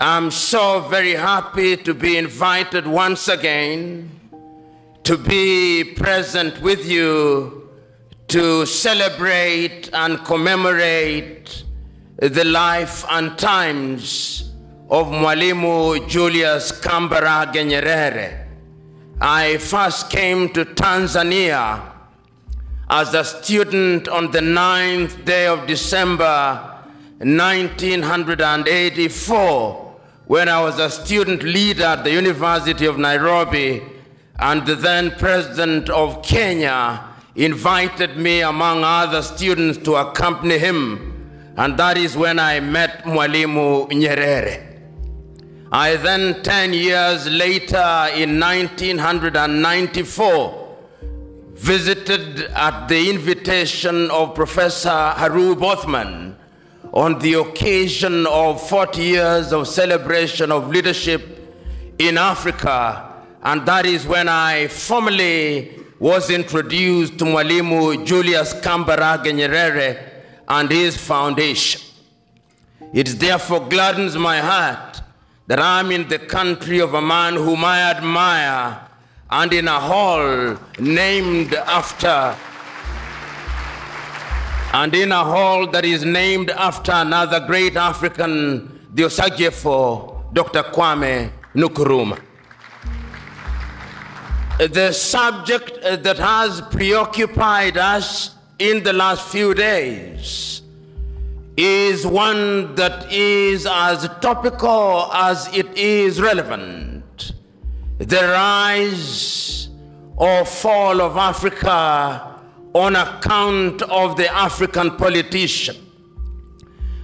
I'm so very happy to be invited once again to be present with you to celebrate and commemorate the life and times of Mwalimu Julius Kambarage Nyerere. I first came to Tanzania as a student on the 9th day of December 1984, when I was a student leader at the University of Nairobi, and the then president of Kenya invited me, among other students, to accompany him, and that is when I met Mwalimu Nyerere. I then, 10 years later, in 1994, visited at the invitation of Professor Harub Othman on the occasion of 40 years of celebration of leadership in Africa, and that is when I formally was introduced to Mwalimu Julius Kambarage Nyerere and his foundation. It therefore gladdens my heart that I'm in the country of a man whom I admire and in a hall named after, and in a hall that is named after another great African, the Osagyefo, Dr. Kwame Nkrumah. The subject that has preoccupied us in the last few days is one that is as topical as it is relevant: the rise or fall of Africa on account of the African politician.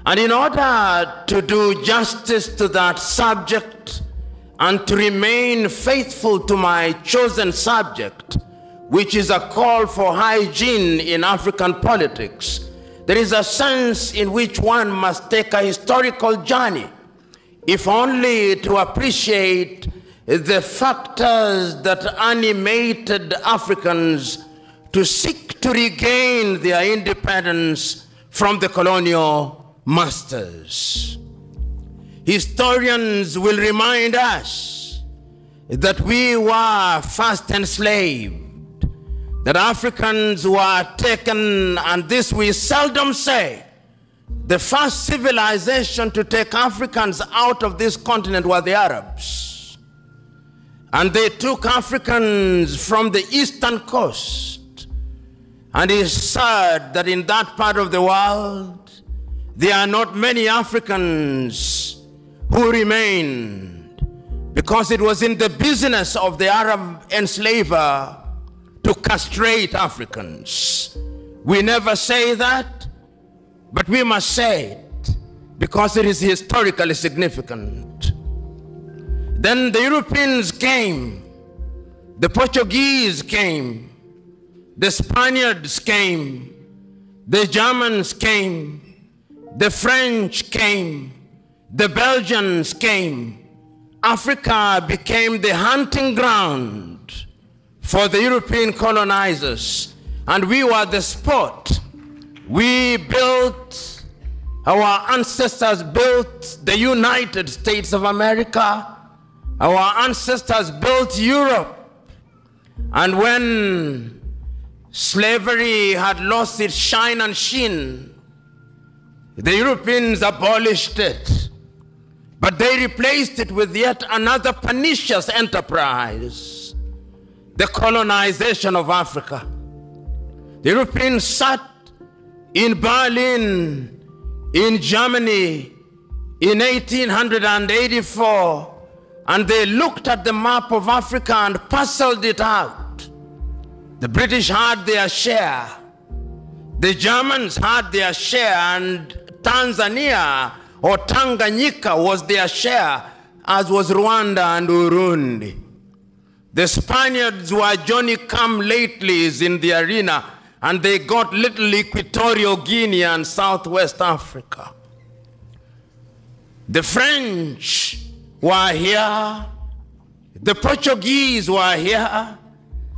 And in order to do justice to that subject and to remain faithful to my chosen subject, which is a call for hygiene in African politics, there is a sense in which one must take a historical journey, if only to appreciate the factors that animated Africans to seek to regain their independence from the colonial masters. Historians will remind us that we were first enslaved, that Africans were taken, and this we seldom say. The first civilization to take Africans out of this continent were the Arabs. And they took Africans from the eastern coast. And it's sad that in that part of the world, there are not many Africans who remained, because it was in the business of the Arab enslaver to castrate Africans. We never say that, but we must say it because it is historically significant. Then the Europeans came, the Portuguese came, the Spaniards came, the Germans came, the French came, the Belgians came. Africa became the hunting ground for the European colonizers, and we were the spot. We built, our ancestors built the United States of America. Our ancestors built Europe. And when slavery had lost its shine and sheen, the Europeans abolished it, but they replaced it with yet another pernicious enterprise: the colonization of Africa. The Europeans sat in Berlin, in Germany, in 1884, and they looked at the map of Africa and parceled it out. The British had their share, the Germans had their share, and Tanzania or Tanganyika was their share, as was Rwanda and Burundi. The Spaniards were Johnny-come-latelys in the arena, and they got little Equatorial Guinea and Southwest Africa. The French were here, the Portuguese were here,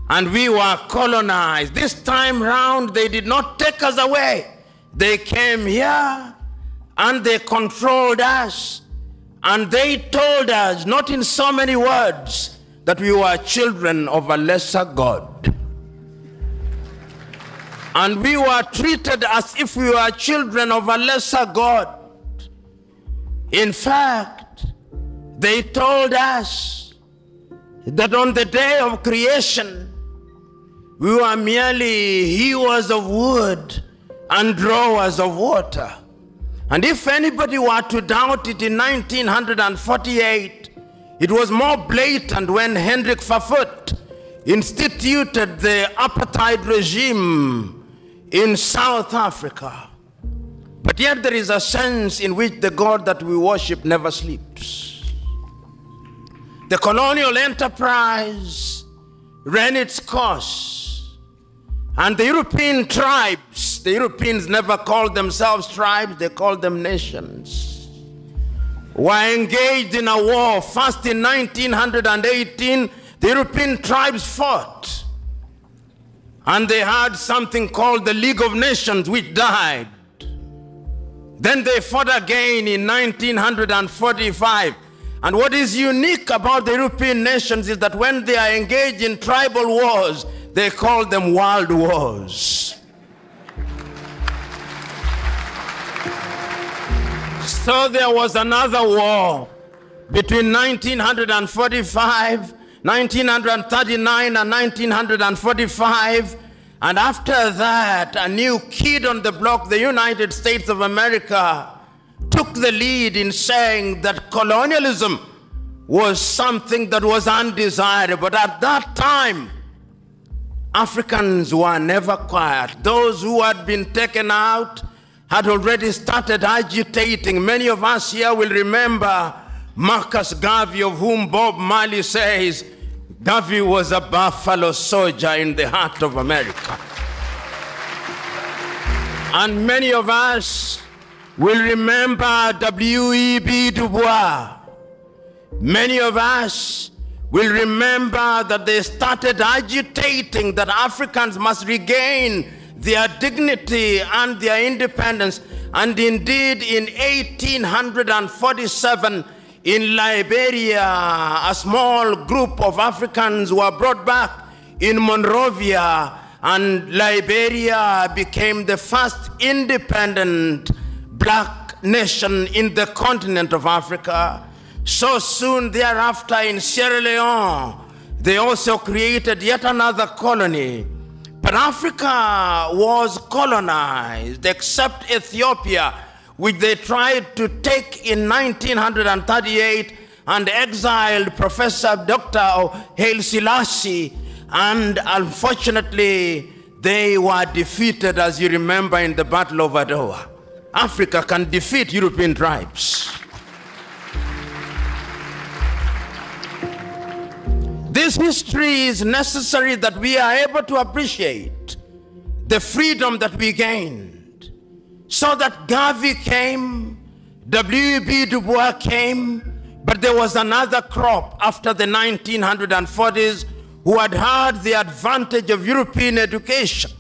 and we were colonized. This time round, they did not take us away. They came here, and they controlled us, And they told us, not in so many words, that we were children of a lesser God. And we were treated as if we were children of a lesser God. In fact, they told us that on the day of creation, we were merely hewers of wood and drawers of water. And if anybody were to doubt it in 1948, it was more blatant when Hendrik Verwoerd instituted the apartheid regime in South Africa. But yet there is a sense in which the God that we worship never sleeps. The colonial enterprise ran its course, and the European tribes, the Europeans never called themselves tribes, they called them nations, were engaged in a war. First in 1918, the European tribes fought. And they had something called the League of Nations, which died. Then they fought again in 1945. And what is unique about the European nations is that when they are engaged in tribal wars, they call them world wars. So there was another war between 1945, 1939 and 1945, and after that, a new kid on the block, the United States of America, took the lead in saying that colonialism was something that was undesirable. But at that time, Africans were never quiet. Those who had been taken out had already started agitating. Many of us here will remember Marcus Garvey, of whom Bob Marley says, Garvey was a buffalo soldier in the heart of America. And many of us will remember W.E.B. Du Bois. Many of us will remember that they started agitating that Africans must regain their dignity and their independence. And indeed, in 1847, in Liberia, a small group of Africans were brought back in Monrovia, and Liberia became the first independent black nation in the continent of Africa. So soon thereafter, in Sierra Leone, they also created yet another colony. But Africa was colonized, except Ethiopia, which they tried to take in 1938 and exiled Professor Dr. Haile Selassie, and unfortunately they were defeated, as you remember, in the Battle of Adwa. Africa can defeat European tribes. This history is necessary that we are able to appreciate the freedom that we gained. So that Garvey came, W.E.B. Du Bois came, but there was another crop after the 1940s who had had the advantage of European education.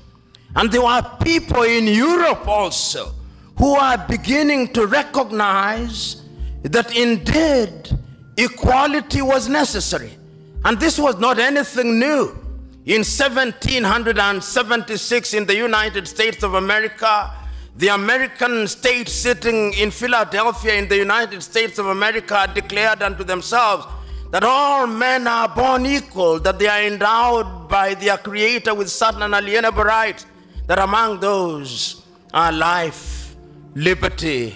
And there were people in Europe also who are beginning to recognize that indeed equality was necessary. And this was not anything new. In 1776 in the United States of America, the American state sitting in Philadelphia in the United States of America declared unto themselves that all men are born equal, that they are endowed by their Creator with certain unalienable rights, that among those are life, liberty,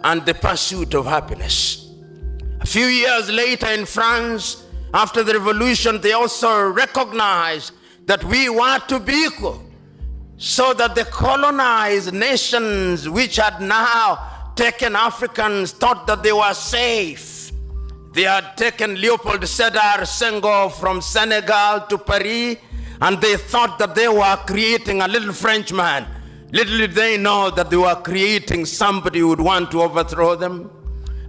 and the pursuit of happiness. A few years later in France, after the revolution, they also recognized that we were to be equal, so that the colonized nations which had now taken Africans thought that they were safe. They had taken Leopold Sédar Senghor from Senegal to Paris, and they thought that they were creating a little Frenchman. Little did they know that they were creating somebody who would want to overthrow them.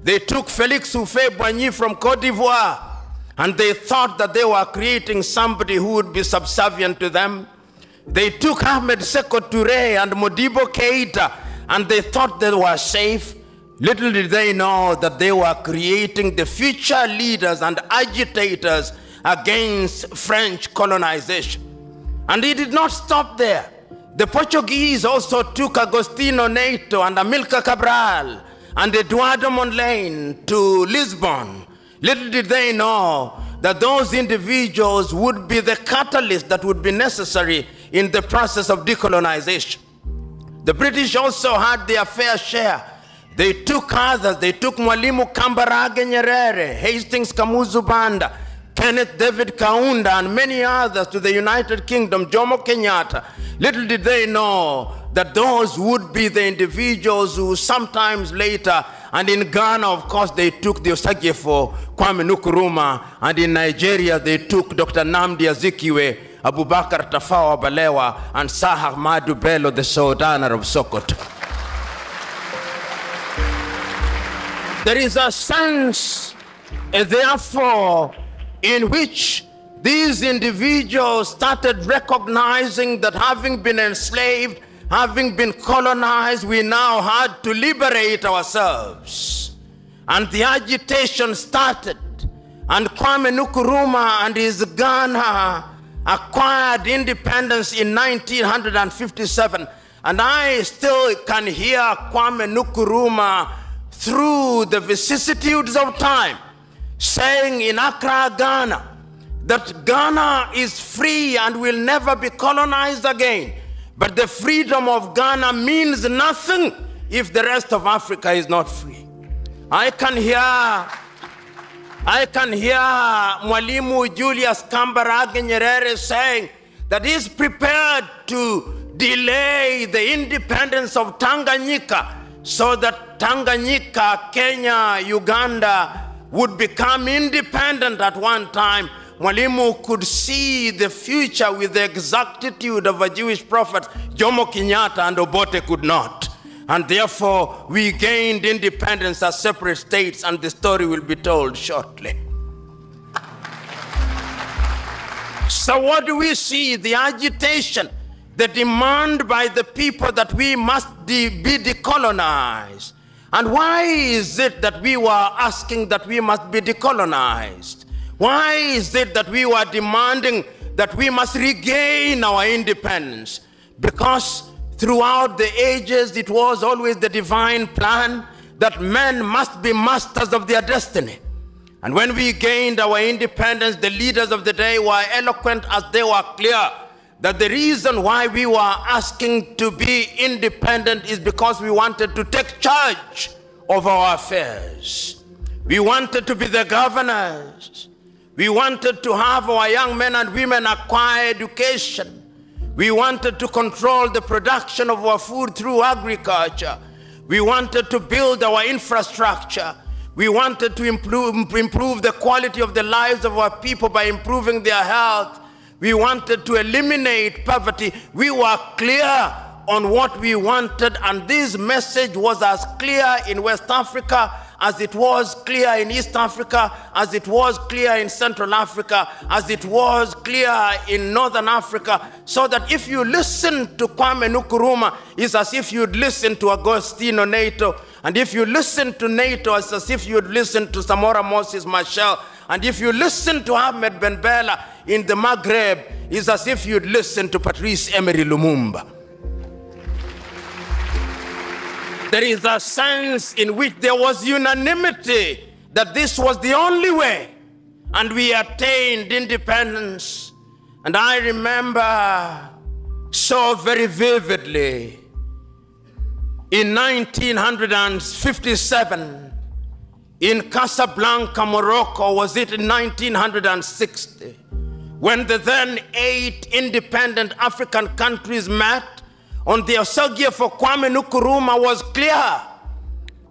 They took Félix Houphouët-Boigny from Côte d'Ivoire, and they thought that they were creating somebody who would be subservient to them. They took Ahmed Sékou Touré and Modibo Keïta, and they thought they were safe. Little did they know that they were creating the future leaders and agitators against French colonization. And it did not stop there. The Portuguese also took Agostinho Neto and Amilcar Cabral and Eduardo Mondlane to Lisbon. Little did they know that those individuals would be the catalyst that would be necessary in the process of decolonization. The British also had their fair share. They took others. They took Mwalimu Kambarage Nyerere, Hastings Kamuzu Banda, Kenneth David Kaunda, and many others to the United Kingdom, Jomo Kenyatta. Little did they know that those would be the individuals who sometimes later, and in Ghana, of course, they took the Osagyefo, Kwame Nkrumah, and in Nigeria, they took Dr. Nnamdi Azikiwe, Abubakar Tafawa Balewa, and Sir Ahmadu Bello, the Sultan of Sokoto. There is a sense, therefore, in which these individuals started recognizing that having been enslaved, having been colonized, we now had to liberate ourselves. And the agitation started. And Kwame Nkrumah and his Ghana acquired independence in 1957. And I still can hear Kwame Nkrumah through the vicissitudes of time saying in Accra, Ghana, that Ghana is free and will never be colonized again. But the freedom of Ghana means nothing if the rest of Africa is not free. I can hear Mwalimu Julius Kambarage Nyerere saying that he's prepared to delay the independence of Tanganyika so that Tanganyika, Kenya, Uganda would become independent at one time. Mwalimu could see the future with the exactitude of a Jewish prophet. Jomo Kenyatta and Obote could not. And therefore, we gained independence as separate states, and the story will be told shortly. So what do we see? The agitation, the demand by the people that we must be decolonized. And why is it that we were asking that we must be decolonized? Why is it that we were demanding that we must regain our independence? Because throughout the ages, it was always the divine plan that men must be masters of their destiny. And when we gained our independence, the leaders of the day were eloquent as they were clear that the reason why we were asking to be independent is because we wanted to take charge of our affairs. We wanted to be the governors. We wanted to have our young men and women acquire education. We wanted to control the production of our food through agriculture. We wanted to build our infrastructure. We wanted to improve the quality of the lives of our people by improving their health. We wanted to eliminate poverty. We were clear on what we wanted, and this message was as clear in West Africa as it was clear in East Africa, as it was clear in Central Africa, as it was clear in Northern Africa, so that if you listen to Kwame Nkrumah, it's as if you'd listen to Agostinho Neto, and if you listen to Neto, it's as if you'd listen to Samora Moses Machel, and if you listen to Ahmed Ben Bella in the Maghreb, it's as if you'd listen to Patrice Emery Lumumba. There is a sense in which there was unanimity that this was the only way, and we attained independence. And I remember so very vividly, in 1957, in Casablanca, Morocco, was it in 1960, when the then 8 independent African countries met on the Osagyefo Kwame Nkrumah, was clear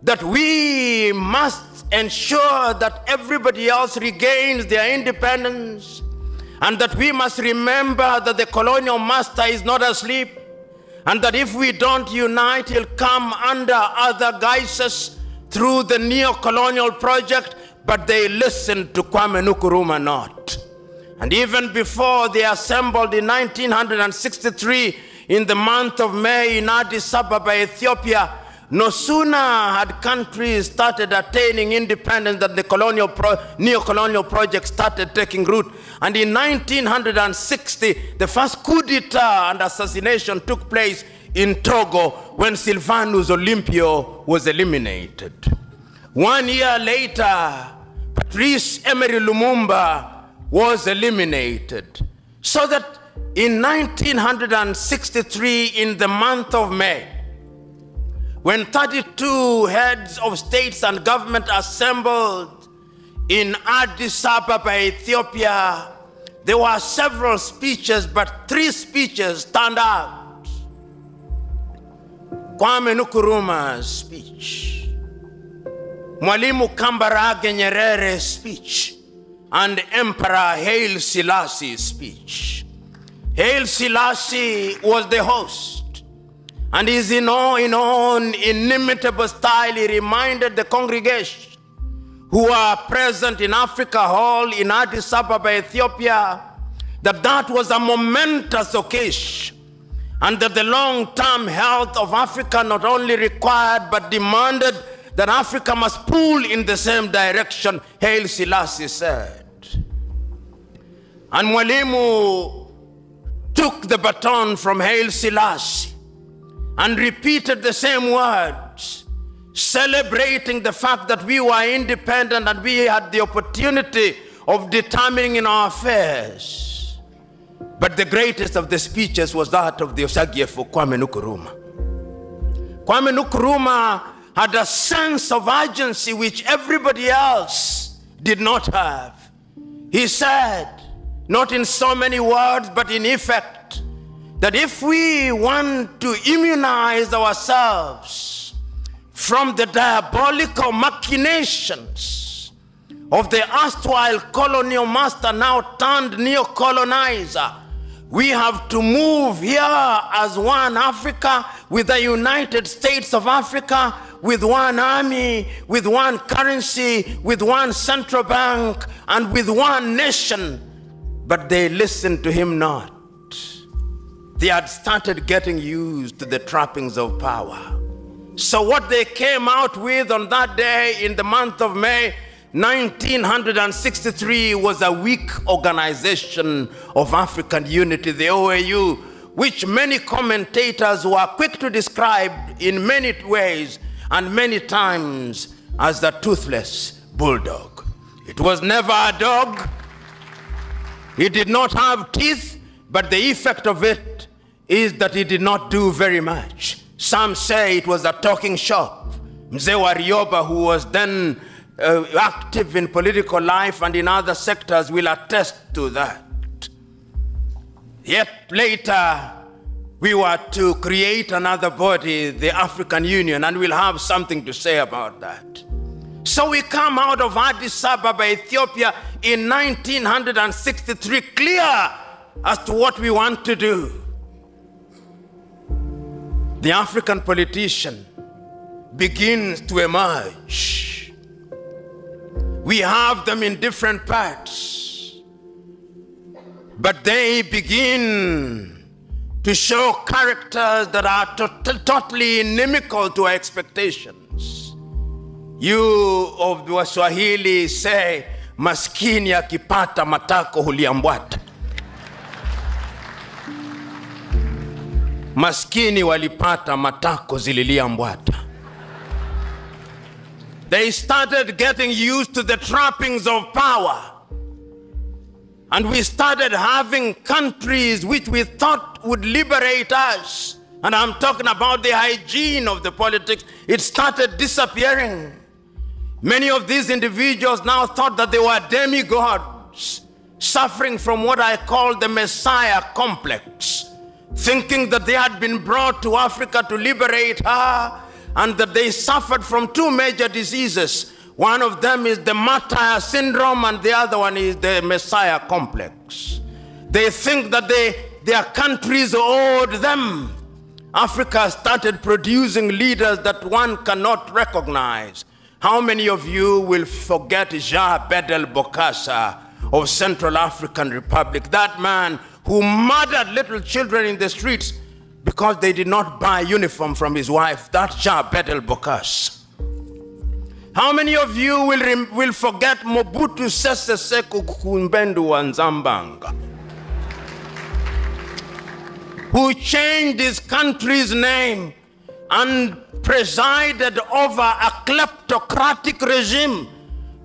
that we must ensure that everybody else regains their independence, and that we must remember that the colonial master is not asleep, and that if we don't unite, he'll come under other guises through the neo-colonial project. But they listened to Kwame Nkrumah not. And even before they assembled in 1963, in the month of May in Addis Ababa, Ethiopia, no sooner had countries started attaining independence than the neo-colonial project started taking root. And in 1960, the first coup d'etat and assassination took place in Togo when Sylvanus Olympio was eliminated. 1 year later, Patrice Emery Lumumba was eliminated. So that in 1963, in the month of May, when 32 heads of states and government assembled in Addis Ababa, Ethiopia, there were several speeches, but 3 speeches stand out. Kwame Nkrumah's speech, Mwalimu Kambarage Nyerere's speech, and Emperor Haile Selassie's speech. Haile Selassie was the host, and his inimitable style, he reminded the congregation who are present in Africa Hall in Addis Ababa, Ethiopia, that was a momentous occasion, and that the long-term health of Africa not only required but demanded that Africa must pull in the same direction, Haile Selassie said. And Mwalimu took the baton from Haile Selassie and repeated the same words, celebrating the fact that we were independent and we had the opportunity of determining in our affairs. But the greatest of the speeches was that of the Osagyefo Kwame Nkrumah. Kwame Nkrumah had a sense of urgency which everybody else did not have. He said, not in so many words, but in effect, that if we want to immunize ourselves from the diabolical machinations of the erstwhile colonial master, now turned neo-colonizer, we have to move here as one Africa, with the United States of Africa, with one army, with one currency, with one central bank, and with one nation. But they listened to him not. They had started getting used to the trappings of power. So what they came out with on that day in the month of May 1963 was a weak organization of African unity, the OAU, which many commentators were quick to describe in many ways and many times as the toothless bulldog. It was never a dog. It did not have teeth, but the effect of it is that it did not do very much. Some say it was a talking shop. Mzee Warioba, who was then active in political life and in other sectors, will attest to that. Yet later, we were to create another body, the African Union, and we'll have something to say about that. So we come out of Addis Ababa, Ethiopia in 1963, clear as to what we want to do. The African politician begins to emerge. We have them in different parts, but they begin to show characters that are totally inimical to our expectations. You of the Swahili say, maskini akipata matako huliambwata. Maskini walipata matako zililiambwata. They started getting used to the trappings of power. And we started having countries which we thought would liberate us. And I'm talking about the hygiene of the politics. It started disappearing. Many of these individuals now thought that they were demigods, suffering from what I call the Messiah complex, thinking that they had been brought to Africa to liberate her, and that they suffered from 2 major diseases. One of them is the martyr syndrome, and the other one is the Messiah complex. They think that their countries owed them. Africa started producing leaders that one cannot recognize. How many of you will forget Jean Bedel Bokassa of Central African Republic, that man who murdered little children in the streets because because they did not buy a uniform from his wife. That's Betel Bokas. How many of you will forget Mobutu Sese Seko Kumbendu wa Nzambanga, who changed his country's name and presided over a kleptocratic regime?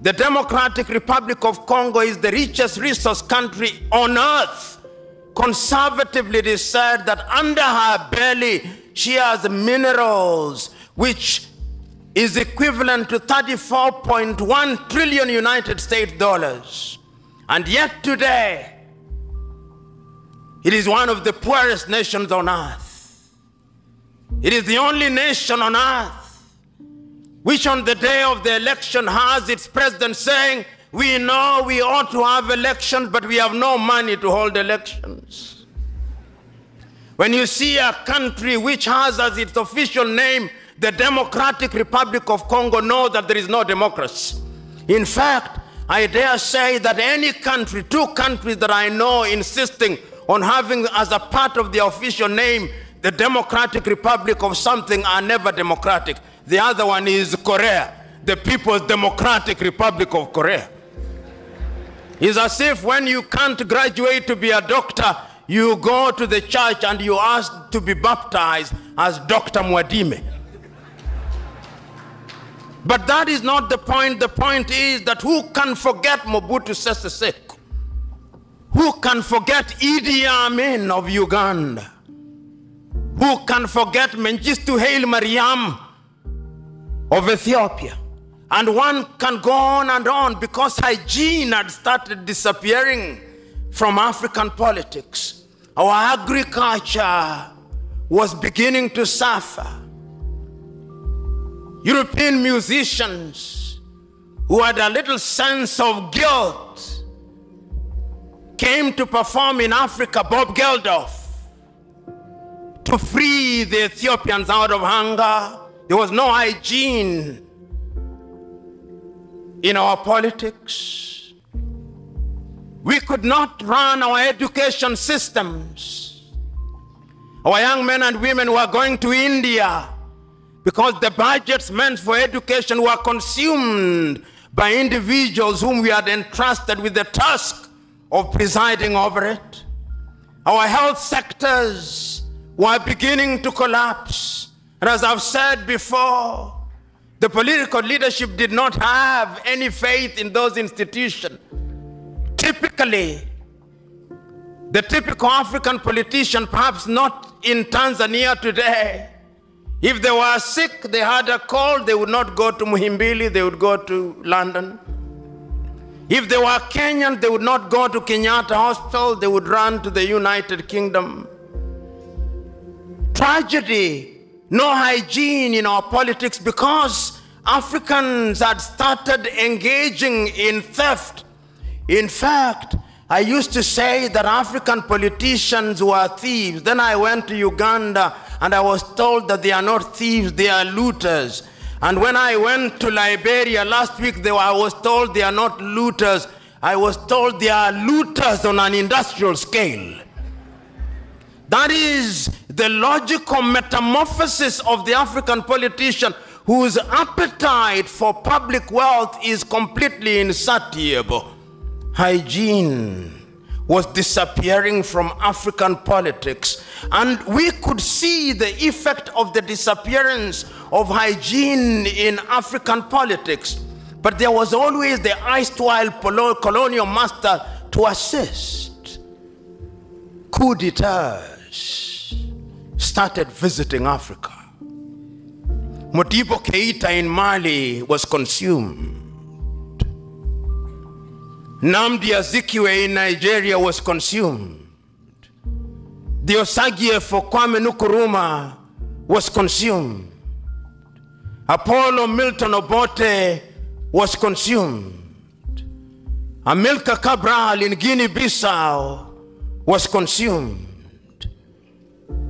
The Democratic Republic of Congo is the richest resource country on earth. Conservatively, it is said that under her belly, she has minerals, which is equivalent to 34.1 trillion United States dollars. And yet today, it is one of the poorest nations on earth. It is the only nation on earth which on the day of the election has its president saying, we know we ought to have elections, but we have no money to hold elections. When you see a country which has as its official name the Democratic Republic of Congo, know that there is no democracy. In fact, I dare say that any country, two countries that I know insisting on having as a part of the official name the Democratic Republic of something are never democratic. The other one is Korea, the People's Democratic Republic of Korea. It's as if when you can't graduate to be a doctor, you go to the church and you ask to be baptized as Dr. Mwadime. But that is not the point. The point is that who can forget Mobutu Sese Seko? Who can forget Idi Amin of Uganda? Who can forget Mengistu Haile Mariam of Ethiopia? And one can go on because hygiene had started disappearing from African politics. Our agriculture was beginning to suffer. European musicians who had a little sense of guilt came to perform in Africa, Bob Geldof, to free the Ethiopians out of hunger. There was no hygiene in our politics. We could not run our education systems. Our young men and women were going to India because the budgets meant for education were consumed by individuals whom we had entrusted with the task of presiding over it. Our health sectors were beginning to collapse. And as I've said before, the political leadership did not have any faith in those institutions. Typically, the typical African politician, perhaps not in Tanzania today, if they were sick, they had a cold, they would not go to Muhimbili, they would go to London. If they were Kenyan, they would not go to Kenyatta Hospital, they would run to the United Kingdom. Tragedy, no hygiene in our politics because Africans had started engaging in theft. In fact, I used to say that African politicians were thieves. Then I went to Uganda and I was told that they are not thieves, they are looters. And when I went to Liberia last week, I was told they are not looters. I was told they are looters on an industrial scale. That is the logical metamorphosis of the African politician whose appetite for public wealth is completely insatiable. Hygiene was disappearing from African politics, and we could see the effect of the disappearance of hygiene in African politics. But there was always the erstwhile colonial master to assist. Coup d'etats started visiting Africa. Modibo Keita in Mali was consumed. Nnamdi Azikiwe in Nigeria was consumed. The Osagie for Kwame Nkrumah was consumed. Apollo Milton Obote was consumed. Amilcar Cabral in Guinea-Bissau was consumed.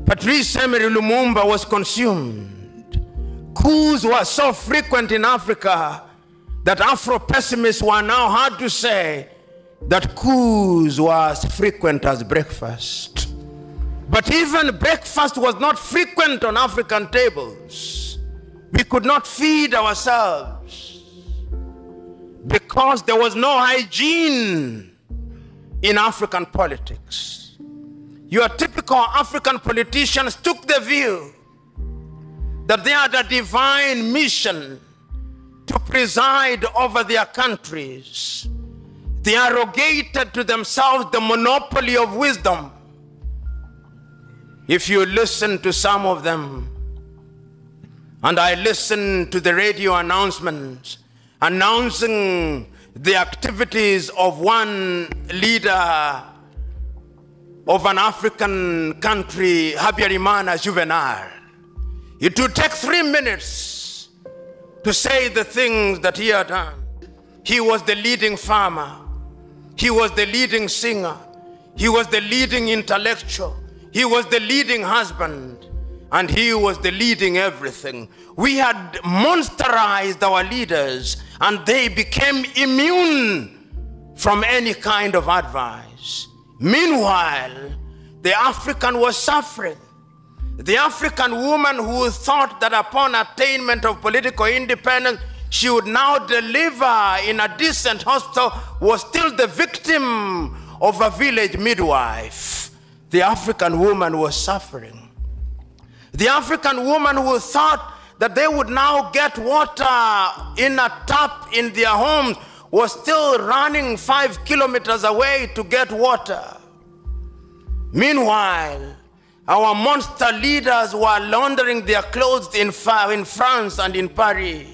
Patrice Emery Lumumba was consumed. Coups were so frequent in Africa that Afro-pessimists were now hard to say that coups were as frequent as breakfast. But even breakfast was not frequent on African tables. We could not feed ourselves because there was no hygiene in African politics. Your typical African politicians took the view that they had a divine mission to preside over their countries. They arrogated to themselves the monopoly of wisdom. If you listen to some of them, and I listen to the radio announcements announcing the activities of one leader of an African country, Habyarimana Juvenal, it would take 3 minutes to say the things that he had done. He was the leading farmer. He was the leading singer. He was the leading intellectual. He was the leading husband. And he was the leading everything. We had monsterized our leaders, and they became immune from any kind of advice. Meanwhile, the African was suffering. The African woman who thought that upon attainment of political independence, she would now deliver in a decent hospital, was still the victim of a village midwife. The African woman was suffering. The African woman who thought that they would now get water in a tap in their homes was still running 5 kilometers away to get water. Meanwhile, our monster leaders were laundering their clothes in France and in Paris.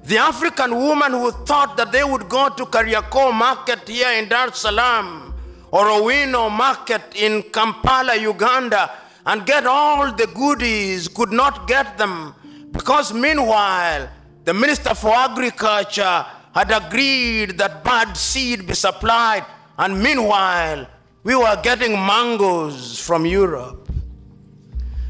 The African woman who thought that they would go to Kariakoo market here in Dar es Salaam or Owino market in Kampala, Uganda, and get all the goodies could not get them because meanwhile the Minister for Agriculture had agreed that bad seed be supplied, and meanwhile we were getting mangoes from Europe.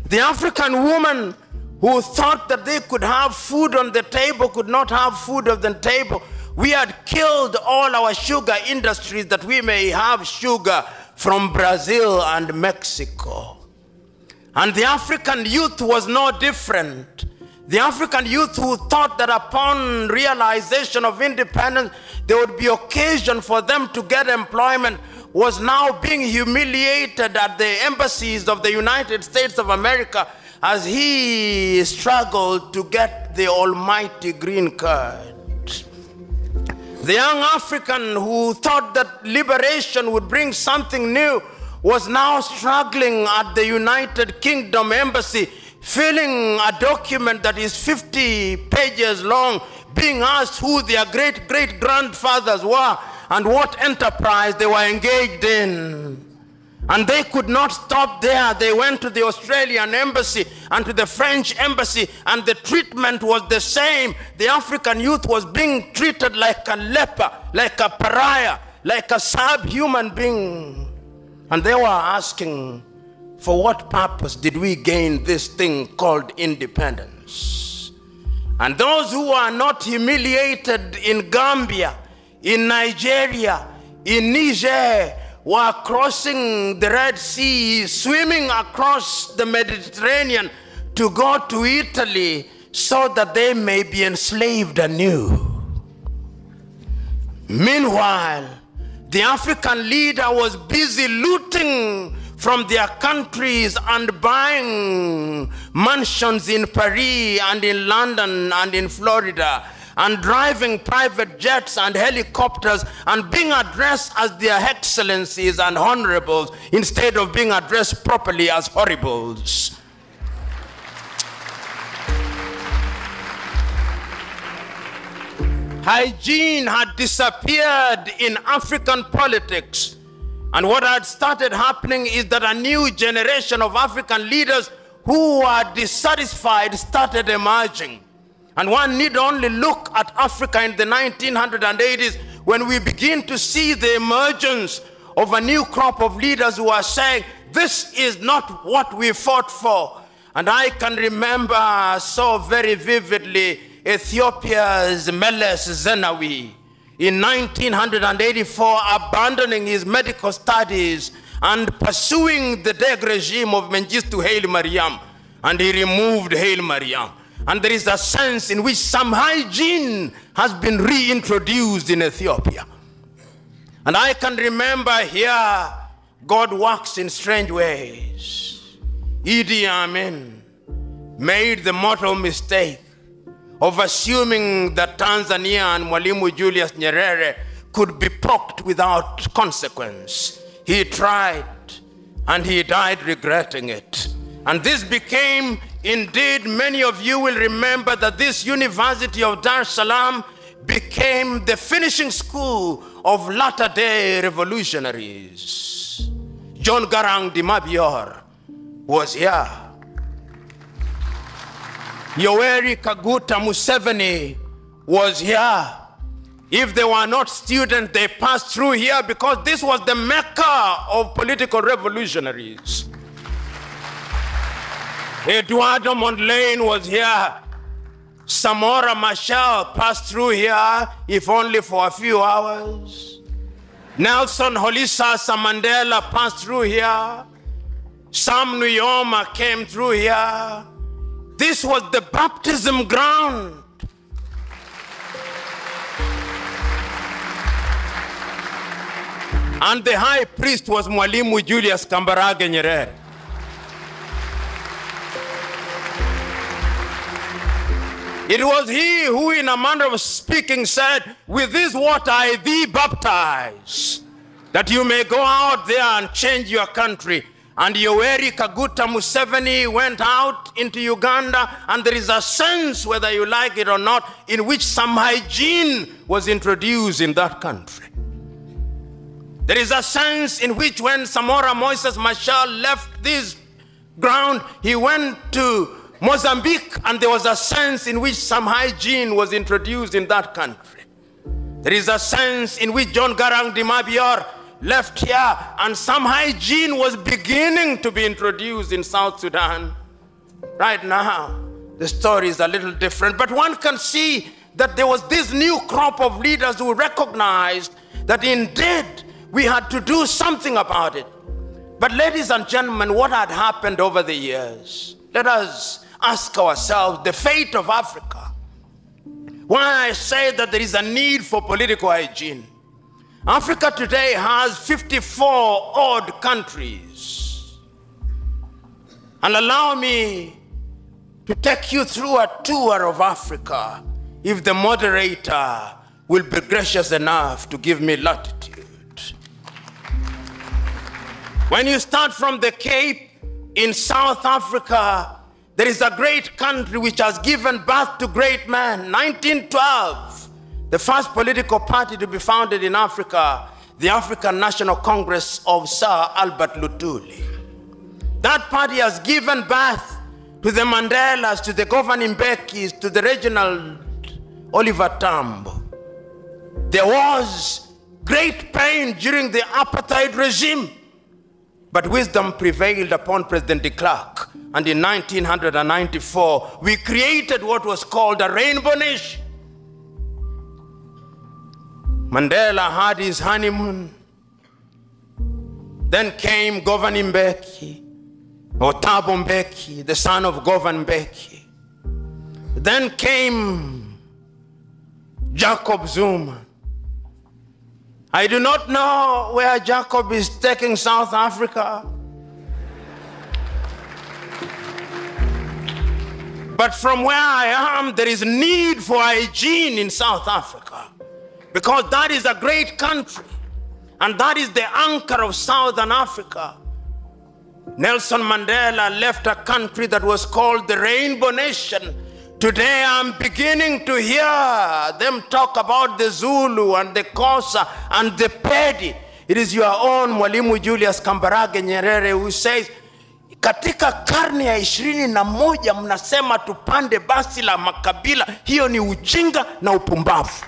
The African woman who thought that they could have food on the table could not have food on the table. We had killed all our sugar industries that we may have sugar from Brazil and Mexico. And the African youth was no different. The African youth who thought that upon realization of independence, there would be occasion for them to get employment was now being humiliated at the embassies of the United States of America as he struggled to get the almighty green card. The young African who thought that liberation would bring something new was now struggling at the United Kingdom embassy, filling a document that is 50 pages long, being asked who their great-great-grandfathers were and what enterprise they were engaged in. And they could not stop there. They went to the Australian embassy and to the French embassy, and the treatment was the same. The African youth was being treated like a leper, like a pariah, like a subhuman being. And they were asking, for what purpose did we gain this thing called independence? And those who are not humiliated in Gambia, in Nigeria, in Niger, were crossing the Red Sea, swimming across the Mediterranean to go to Italy so that they may be enslaved anew. Meanwhile, the African leader was busy looting from their countries and buying mansions in Paris and in London and in Florida, and driving private jets and helicopters and being addressed as their excellencies and honorables instead of being addressed properly as horribles. Hygiene had disappeared in African politics, and what had started happening is that a new generation of African leaders who were dissatisfied started emerging. And one need only look at Africa in the 1980s when we begin to see the emergence of a new crop of leaders who are saying, this is not what we fought for. And I can remember so very vividly Ethiopia's Meles Zenawi in 1984 abandoning his medical studies and pursuing the Deg regime of Mengistu Haile Mariam, and he removed Haile Mariam. And there is a sense in which some hygiene has been reintroduced in Ethiopia. And I can remember here, God works in strange ways. Idi Amin made the mortal mistake of assuming that Tanzania and Mwalimu Julius Nyerere could be poked without consequence. He tried, and he died regretting it. And this became, indeed, many of you will remember that this University of Dar es Salaam became the finishing school of latter-day revolutionaries. John Garang Dimabior was here. Yoweri Kaguta Museveni was here. If they were not students, they passed through here because this was the Mecca of political revolutionaries. Eduardo Mondlane was here. Samora Machel passed through here, if only for a few hours. Nelson Holisa Mandela passed through here. Sam Nujoma came through here. This was the baptism ground. And the high priest was Mwalimu Julius Kambarage Nyerere. It was he who, in a manner of speaking, said, "With this water I thee baptize, that you may go out there and change your country." And Yoweri Kaguta Museveni went out into Uganda, and there is a sense, whether you like it or not, in which some hygiene was introduced in that country. There is a sense in which when Samora Moises Machel left this ground, he went to Mozambique, and there was a sense in which some hygiene was introduced in that country. There is a sense in which John Garang Dimabior left here, and some hygiene was beginning to be introduced in South Sudan. Right now, the story is a little different, but one can see that there was this new crop of leaders who recognized that indeed we had to do something about it. But ladies and gentlemen, what had happened over the years? Let us ask ourselves the fate of Africa. Why I say that there is a need for political hygiene. Africa today has 54 odd countries. And allow me to take you through a tour of Africa, if the moderator will be gracious enough to give me latitude. When you start from the Cape in South Africa, there is a great country which has given birth to great men. 1912, the first political party to be founded in Africa, the African National Congress of Sir Albert Lutuli. That party has given birth to the Mandelas, to the governing Mbekis, to the Reginald Oliver Tambo. There was great pain during the apartheid regime, but wisdom prevailed upon President de Klerk. And in 1994, we created what was called a rainbow nation. Mandela had his honeymoon. Then came Governor Mbeki, or Thabo Mbeki, the son of Governor Mbeki. Then came Jacob Zuma. I do not know where Jacob is taking South Africa. But from where I am, there is need for hygiene in South Africa, because that is a great country, and that is the anchor of Southern Africa. Nelson Mandela left a country that was called the Rainbow Nation. Today I'm beginning to hear them talk about the Zulu and the Xhosa and the Pedi. It is your own Mwalimu Julius Kambarage Nyerere who says, katika karne ya 21 mnasema tupande basi la makabila, hiyo ni ujinga na upumbavu.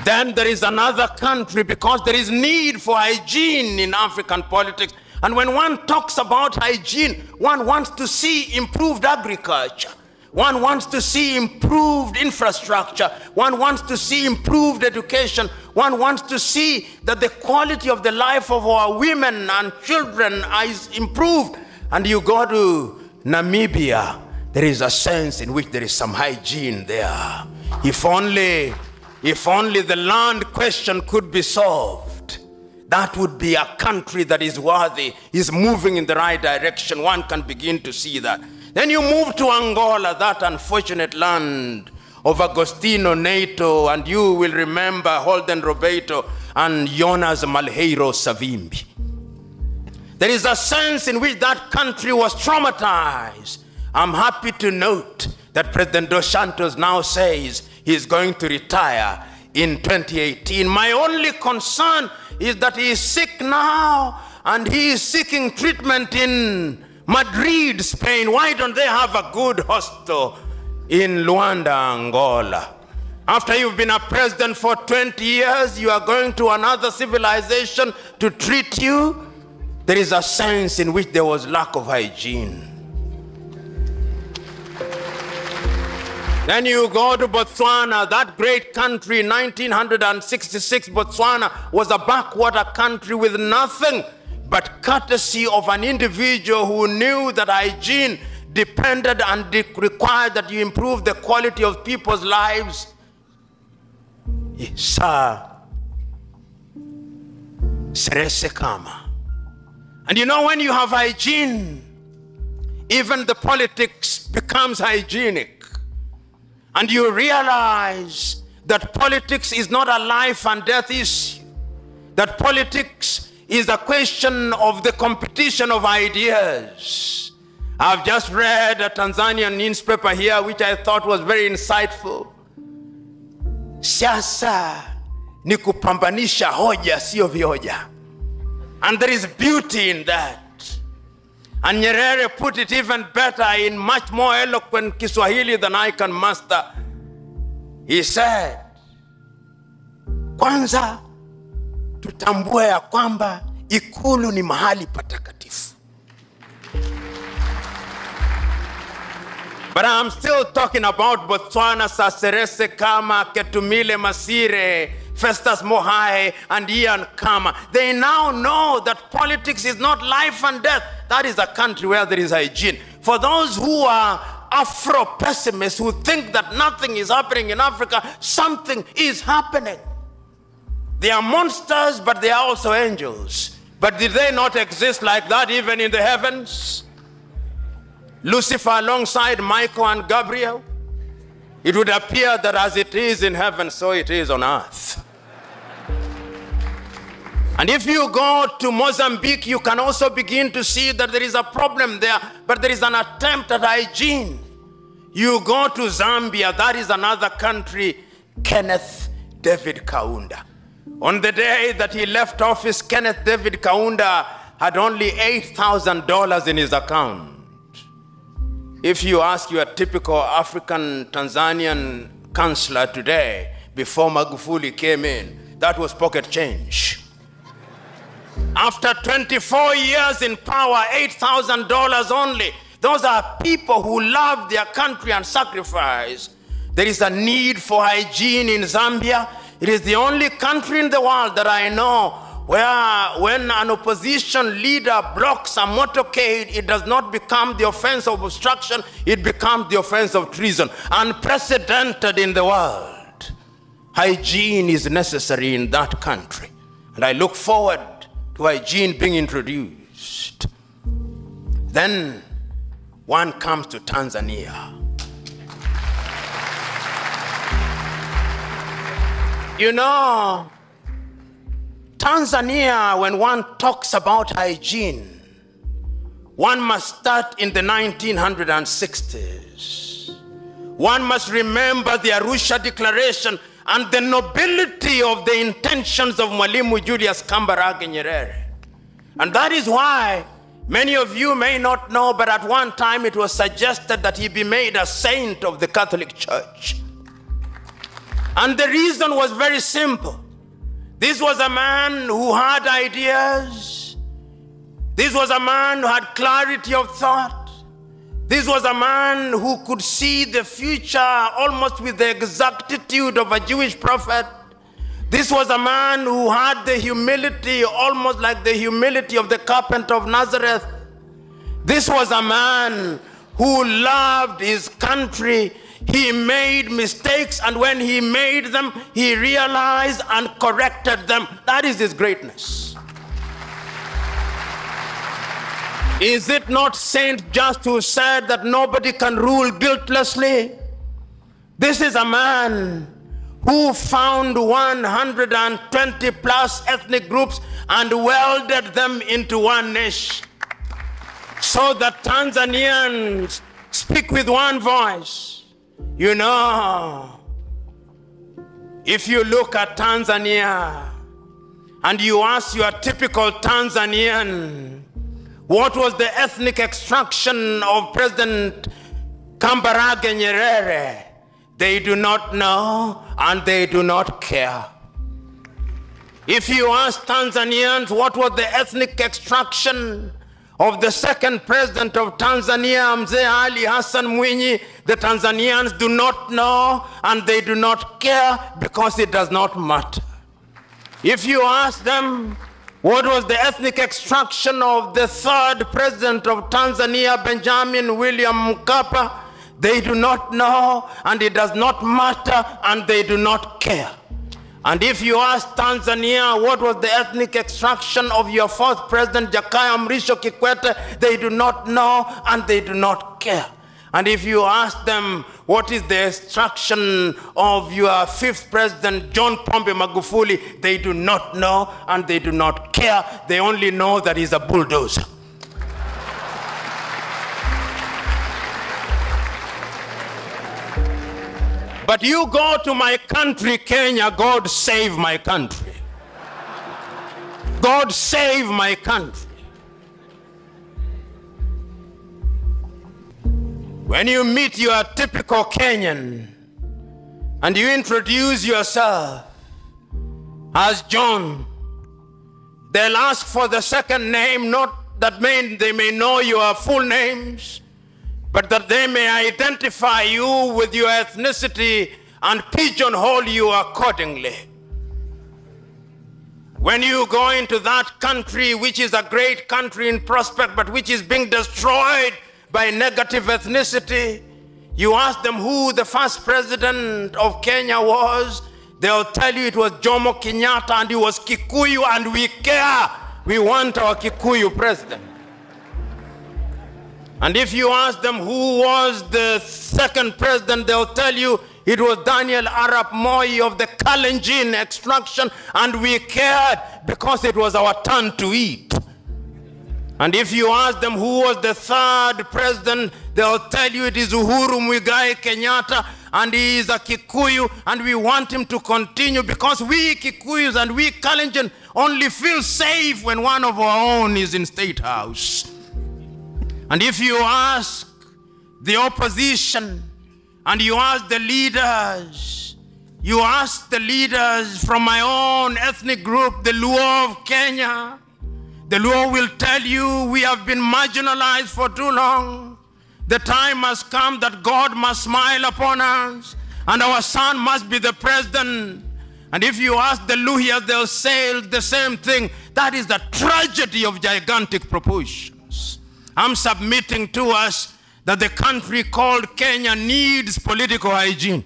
Then there is another country, because there is need for hygiene in African politics. And when one talks about hygiene, one wants to see improved agriculture. One wants to see improved infrastructure. One wants to see improved education. One wants to see that the quality of the life of our women and children is improved. And you go to Namibia, there is a sense in which there is some hygiene there. If only the land question could be solved, that would be a country that is worthy, is moving in the right direction. One can begin to see that. Then you move to Angola, that unfortunate land of Agostinho Neto, and you will remember Holden Roberto and Jonas Malheiro Savimbi. There is a sense in which that country was traumatized. I'm happy to note that President Dos Santos now says he's going to retire in 2018. My only concern is that he is sick now and he is seeking treatment in Madrid, Spain. Why don't they have a good hospital in Luanda, Angola? After you've been a president for 20 years, you are going to another civilization to treat you. There is a sense in which there was lack of hygiene. Then you go to Botswana, that great country. In 1966, Botswana was a backwater country with nothing but courtesy of an individual who knew that hygiene depended and required that you improve the quality of people's lives. Sir Seretse Khama. And you know, when you have hygiene, even the politics becomes hygienic. And you realize that politics is not a life and death issue. That politics is a question of the competition of ideas. I've just read a Tanzanian newspaper here which I thought was very insightful. Siasa ni kupambanisha hoja sio vioja. And there is beauty in that. And Nyerere put it even better in much more eloquent Kiswahili than I can master. He said, kwanza tutambue ya kwamba ikulu ni mahali patakatifu. But I'm still talking about Botswana, Seretse Khama, Ketumile Masire, Festus Mohai, and Ian Khama. They now know that politics is not life and death. That is a country where there is hygiene. For those who are Afro-pessimists, who think that nothing is happening in Africa, something is happening. They are monsters, but they are also angels. But did they not exist like that even in the heavens? Lucifer alongside Michael and Gabriel? It would appear that as it is in heaven, so it is on earth. And if you go to Mozambique, you can also begin to see that there is a problem there, but there is an attempt at hygiene. You go to Zambia, that is another country, Kenneth David Kaunda. On the day that he left office, Kenneth David Kaunda had only $8,000 in his account. If you ask your typical African Tanzanian councillor today, before Magufuli came in, that was pocket change. After 24 years in power, $8,000 only. Those are people who love their country and sacrifice. There is a need for hygiene in Zambia. It is the only country in the world that I know where when an opposition leader blocks a motorcade, it does not become the offense of obstruction, it becomes the offense of treason. Unprecedented in the world. Hygiene is necessary in that country. And I look forward to hygiene being introduced. Then one comes to Tanzania. You know, Tanzania, when one talks about hygiene, one must start in the 1960s. One must remember the Arusha Declaration and the nobility of the intentions of Mwalimu Julius Kambarage Nyerere. And that is why many of you may not know, but at one time it was suggested that he be made a saint of the Catholic Church. And the reason was very simple. This was a man who had ideas. This was a man who had clarity of thought. This was a man who could see the future almost with the exactitude of a Jewish prophet. This was a man who had the humility, almost like the humility of the carpenter of Nazareth. This was a man who loved his country. He made mistakes, and when he made them, he realized and corrected them. That is his greatness. Is it not Saint Just who said that nobody can rule guiltlessly? This is a man who found 120 plus ethnic groups and welded them into one nation, so that Tanzanians speak with one voice. You know, if you look at Tanzania and you ask your typical Tanzanian, what was the ethnic extraction of President Kambarage Nyerere? They do not know and they do not care. If you ask Tanzanians what was the ethnic extraction of the second president of Tanzania, Mzee Ali Hassan Mwinyi, the Tanzanians do not know and they do not care because it does not matter. If you ask them what was the ethnic extraction of the third president of Tanzania, Benjamin William Mkapa, they do not know and it does not matter and they do not care. And if you ask Tanzania what was the ethnic extraction of your fourth president, Jakaya Mrisho Kikwete, they do not know and they do not care. And if you ask them what is the extraction of your fifth president, John Pombe Magufuli, they do not know and they do not care. They only know that he's a bulldozer. But you go to my country, Kenya, God save my country. God save my country. When you meet your typical Kenyan and you introduce yourself as John, they'll ask for the second name, not that they may know your full names, but that they may identify you with your ethnicity and pigeonhole you accordingly. When you go into that country, which is a great country in prospect, but which is being destroyed by negative ethnicity, you ask them who the first president of Kenya was, they'll tell you it was Jomo Kenyatta and he was Kikuyu, and we care. We want our Kikuyu president. And if you ask them who was the second president, they'll tell you it was Daniel Arap Moi of the Kalenjin extraction, and we cared because it was our turn to eat. And if you ask them who was the third president, they'll tell you it is Uhuru Muigai Kenyatta, and he is a Kikuyu, and we want him to continue because we Kikuyus and we Kalenjin only feel safe when one of our own is in State House. And if you ask the opposition and you ask the leaders, from my own ethnic group, the Luo of Kenya, the Luo will tell you we have been marginalized for too long. The time has come that God must smile upon us and our son must be the president. And if you ask the Luhyas, they'll say the same thing. That is the tragedy of gigantic proportions. I'm submitting to us that the country called Kenya needs political hygiene.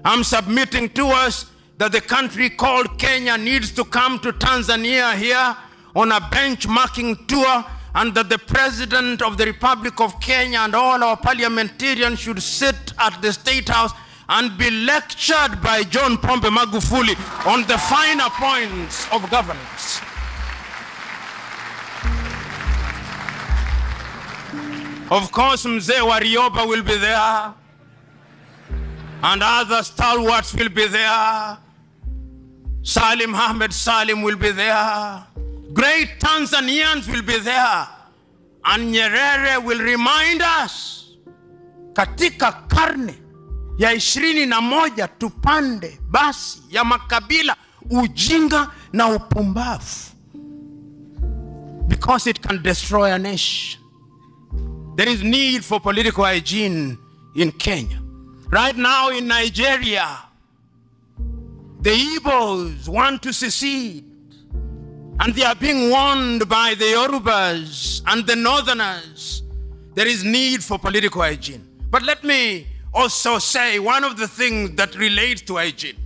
I'm submitting to us that the country called Kenya needs to come to Tanzania here on a benchmarking tour, and that the President of the Republic of Kenya and all our parliamentarians should sit at the State House and be lectured by John Pombe Magufuli on the finer points of governance. Of course, Mzee Warioba will be there, and other stalwarts will be there. Salim Ahmed Salim will be there. Great Tanzanians will be there. And Nyerere will remind us, katika karne ya 21 tupande basi ya makabila, ujinga na upumbavu, because it can destroy a nation. there is need for political hygiene in Kenya. Right now in Nigeria, the Igbos want to secede, and they are being warned by the Yorubas and the Northerners. There is need for political hygiene. But let me also say one of the things that relates to hygiene.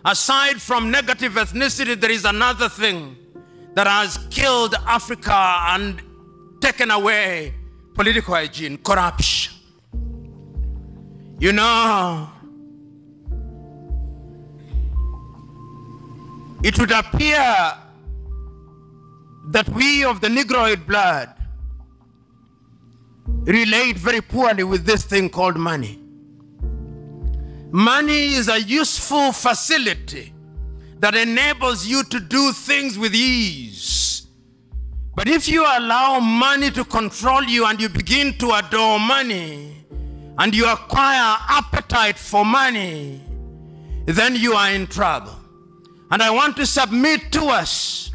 Aside from negative ethnicity, there is another thing that has killed Africa and taken away political hygiene: corruption. You know, it would appear that we of the Negroid blood relate very poorly with this thing called money. Money is a useful facility that enables you to do things with ease. But if you allow money to control you and you begin to adore money and you acquire appetite for money, then you are in trouble. And I want to submit to us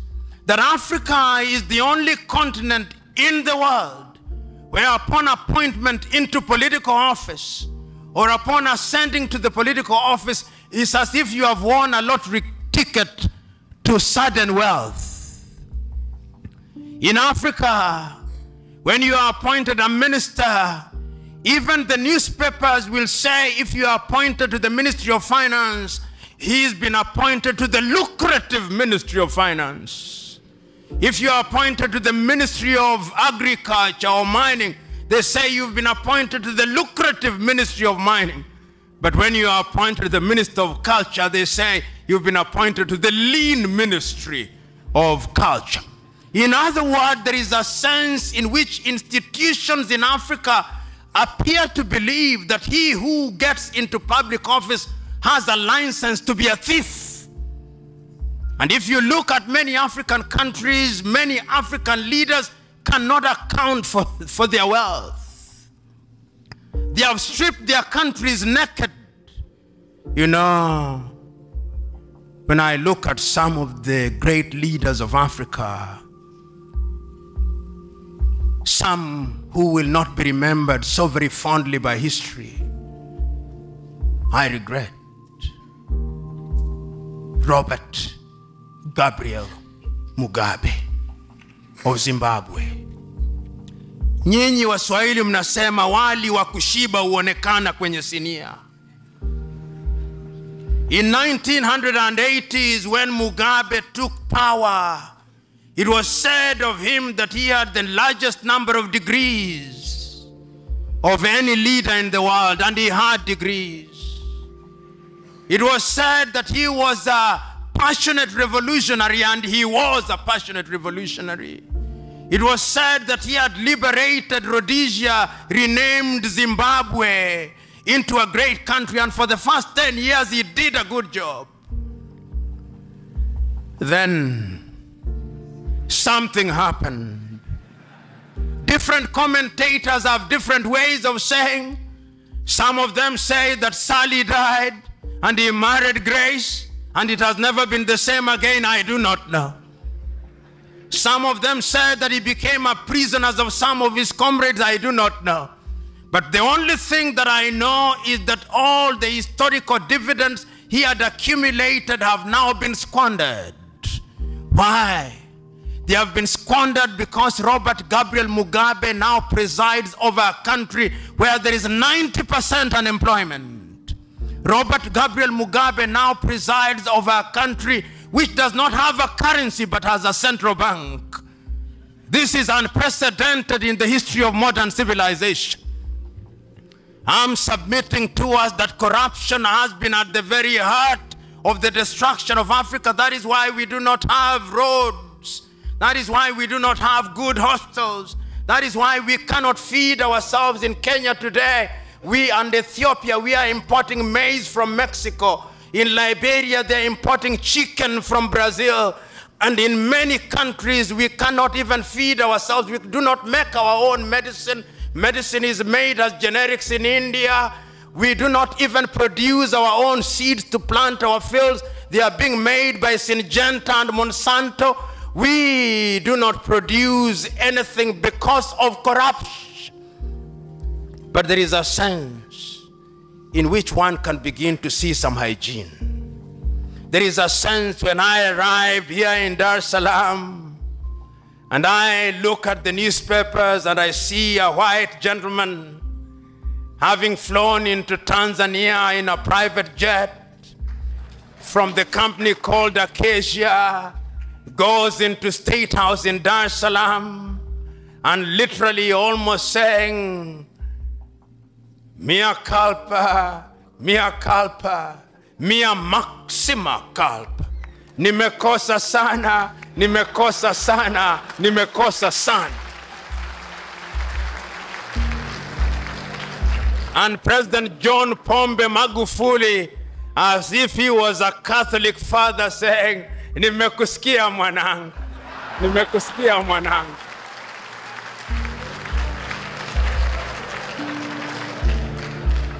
that Africa is the only continent in the world where upon appointment into political office or upon ascending to the political office, it's as if you have won a lottery ticket to sudden wealth. In Africa, when you are appointed a minister, even the newspapers will say if you are appointed to the Ministry of Finance, he's been appointed to the lucrative Ministry of Finance. If you are appointed to the Ministry of Agriculture or Mining, they say you've been appointed to the lucrative Ministry of Mining. But when you are appointed to the Minister of Culture, they say you've been appointed to the lean Ministry of Culture. In other words, there is a sense in which institutions in Africa appear to believe that he who gets into public office has a license to be a thief. And if you look at many African countries, many African leaders cannot account for their wealth. They have stripped their countries naked. You know, when I look at some of the great leaders of Africa, some who will not be remembered so very fondly by history, I regret. Robert Gabriel Mugabe of Zimbabwe. Nyinyi wa Swahili mnasema wali wa kushiba huonekana kwenye sinia. In 1980s, when Mugabe took power, it was said of him that he had the largest number of degrees of any leader in the world, and he had degrees. It was said that he was a passionate revolutionary, and he was a passionate revolutionary. It was said that he had liberated Rhodesia, renamed Zimbabwe into a great country, and for the first 10 years he did a good job. Then something happened. Different commentators have different ways of saying. Some of them say that Sally died and he married Grace and it has never been the same again. I do not know. Some of them said that he became a prisoner of some of his comrades. I do not know. But the only thing that I know is that all the historical dividends he had accumulated have now been squandered. Why? They have been squandered because Robert Gabriel Mugabe now presides over a country where there is 90% unemployment. Robert Gabriel Mugabe now presides over a country which does not have a currency but has a central bank. This is unprecedented in the history of modern civilization. I'm submitting to us that corruption has been at the very heart of the destruction of Africa. That is why we do not have roads. That is why we do not have good hospitals. That is why we cannot feed ourselves in Kenya today. We and Ethiopia, we are importing maize from Mexico. In Liberia, they're importing chicken from Brazil. And in many countries, we cannot even feed ourselves. We do not make our own medicine. Medicine is made as generics in India. We do not even produce our own seeds to plant our fields. They are being made by Syngenta and Monsanto. We do not produce anything because of corruption. but there is a sense in which one can begin to see some hygiene. There is a sense when I arrived here in Dar es Salaam and I look at the newspapers and I see a white gentleman having flown into Tanzania in a private jet from the company called Acacia, goes into State House in Dar es Salaam and literally almost saying, mea culpa, mea culpa, mea maxima culpa. Nimekosa sana, nimekosa sana, nimekosa sana. And President John Pombe Magufuli, as if he was a Catholic father, saying, nimekusikia mwanangu, nimekusikia mwanangu.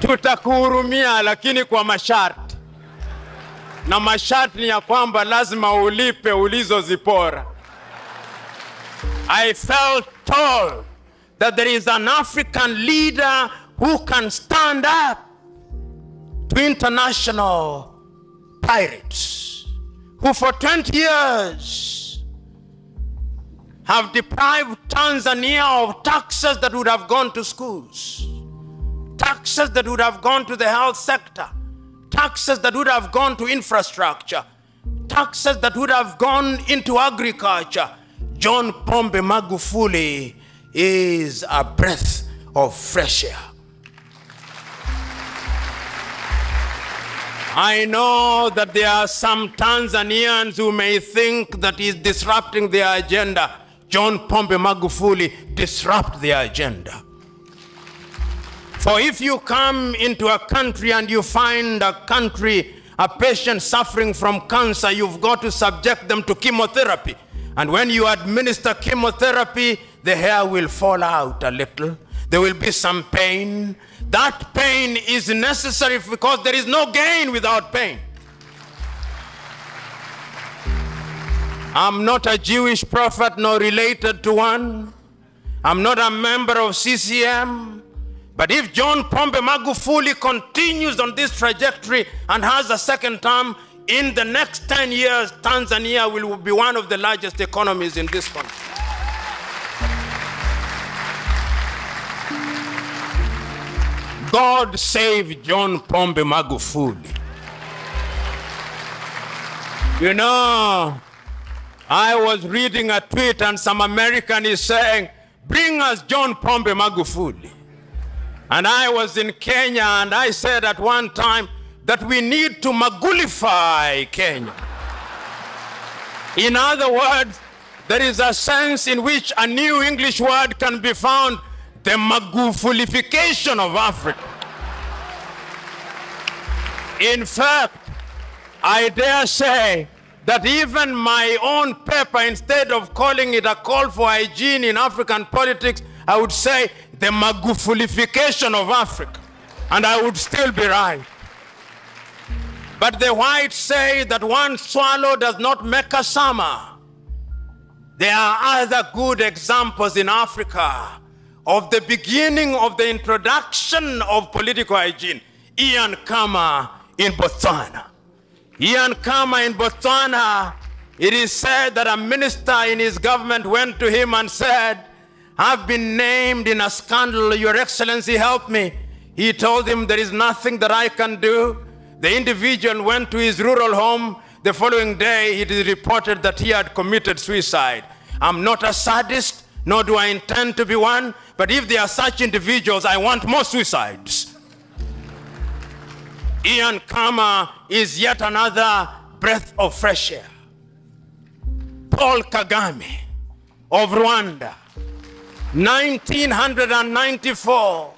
Tutakuhurumia lakini kwa masharti. Na masharti ni ya kwamba lazima ulipe ulizozipora. I felt told that there is an African leader who can stand up to international pirates who for 20 years have deprived Tanzania of taxes that would have gone to schools, taxes that would have gone to the health sector, taxes that would have gone to infrastructure, taxes that would have gone into agriculture. John Pombe Magufuli is a breath of fresh air. I know that there are some Tanzanians who may think that he's disrupting their agenda. John Pombe Magufuli disrupt their agenda. For if you come into a country and you find a patient suffering from cancer, you've got to subject them to chemotherapy. And when you administer chemotherapy, the hair will fall out a little. There will be some pain. That pain is necessary because there is no gain without pain. I'm not a Jewish prophet nor related to one. I'm not a member of CCM. But if John Pombe Magufuli continues on this trajectory and has a second term, in the next 10 years, Tanzania will be one of the largest economies in this country. God save John Pombe Magufuli. You know, I was reading a tweet and some American is saying, bring us John Pombe Magufuli. And I was in Kenya and I said at one time that we need to Magulify Kenya. In other words, there is a sense in which a new English word can be found, the Magufulification of Africa. In fact, I dare say that even my own paper, instead of calling it a call for hygiene in African politics, I would say the Magufulification of Africa. And I would still be right. But the whites say that one swallow does not make a summer. There are other good examples in Africa of the beginning of the introduction of political hygiene. Ian Khama in Botswana. Ian Khama in Botswana, it is said that a minister in his government went to him and said, I've been named in a scandal, Your Excellency, help me. He told him there is nothing that I can do. The individual went to his rural home. The following day, it is reported that he had committed suicide. I'm not a sadist, nor do I intend to be one, but if there are such individuals, I want more suicides. Ian Khama is yet another breath of fresh air. Paul Kagame of Rwanda, 1994,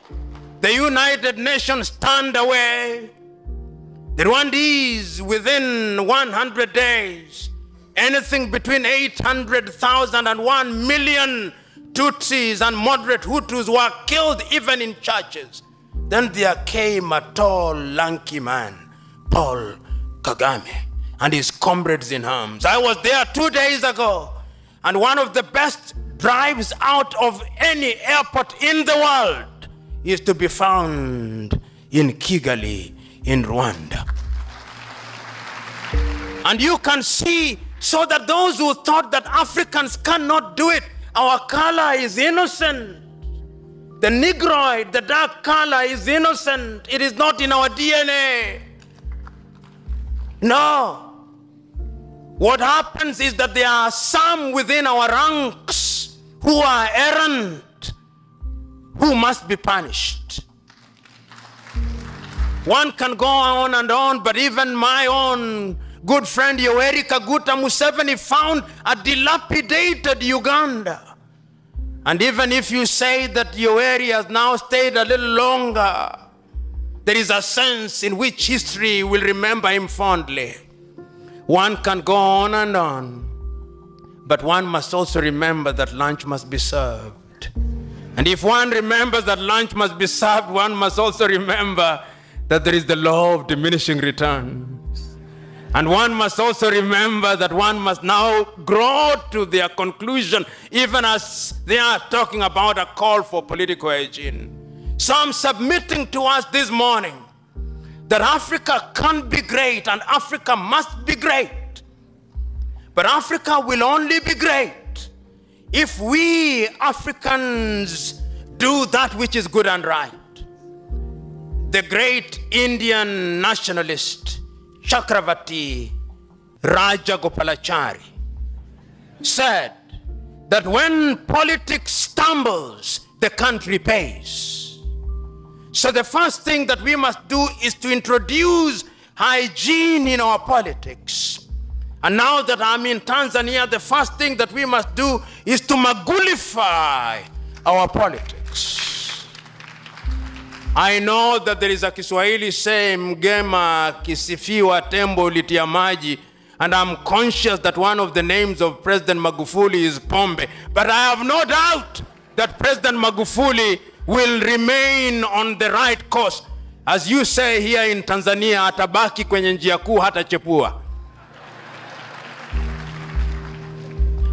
the United Nations turned away the Rwandese within 100 days. Anything between 800,000 and 1 million Tutsis and moderate Hutus were killed even in churches. Then there came a tall, lanky man, Paul Kagame, and his comrades in arms. I was there 2 days ago, and one of the best drives out of any airport in the world is to be found in Kigali, in Rwanda. And you can see, so that those who thought that Africans cannot do it, our color is innocent. The Negroid, the dark color is innocent. It is not in our DNA. No. What happens is that there are some within our ranks who are errant, who must be punished. One can go on, but even my own good friend Yoweri Kaguta Museveni found a dilapidated Uganda. And even if you say that Yoweri has now stayed a little longer, there is a sense in which history will remember him fondly. One can go on, but one must also remember that lunch must be served. And if one remembers that lunch must be served, one must also remember that there is the law of diminishing returns. And one must also remember that one must now grow to their conclusion, even as they are talking about a call for political hygiene. So I'm submitting to us this morning that Africa can be great and Africa must be great. But Africa will only be great if we Africans do that which is good and right. The great Indian nationalist Chakravarti Rajagopalachari said that when politics stumbles, the country pays. So the first thing that we must do is to introduce hygiene in our politics. And now that I'm in Tanzania, the first thing that we must do is to magulify our politics. I know that there is a Kiswahili saying, mgema kisifiwa tembo litia maji, and I'm conscious that one of the names of President Magufuli is Pombe. But I have no doubt that President Magufuli will remain on the right course. As you say here in Tanzania, atabaki kwenye njia kuu hata chepua.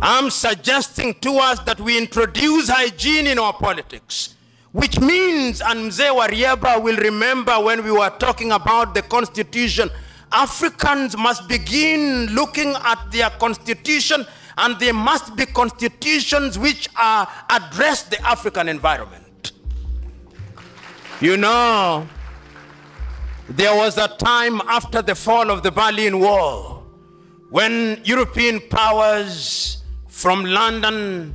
I'm suggesting to us that we introduce hygiene in our politics. Which means, and Mzee Warieba will remember when we were talking about the Constitution, Africans must begin looking at their Constitution, and they must be constitutions which address the African environment. You know, there was a time after the fall of the Berlin Wall when European powers from London,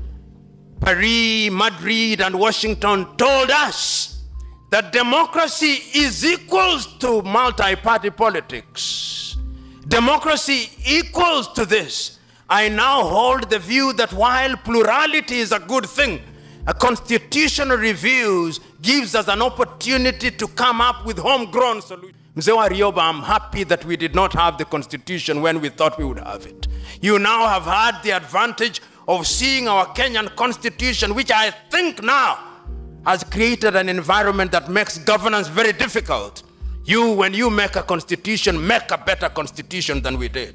Paris, Madrid, and Washington told us that democracy is equals to multi-party politics. Democracy equals to this. I now hold the view that while plurality is a good thing, a constitutional review gives us an opportunity to come up with homegrown solutions. Mzee Warioba, I'm happy that we did not have the Constitution when we thought we would have it. You now have had the advantage of seeing our Kenyan Constitution, which I think now has created an environment that makes governance very difficult. You, when you make a constitution, make a better constitution than we did.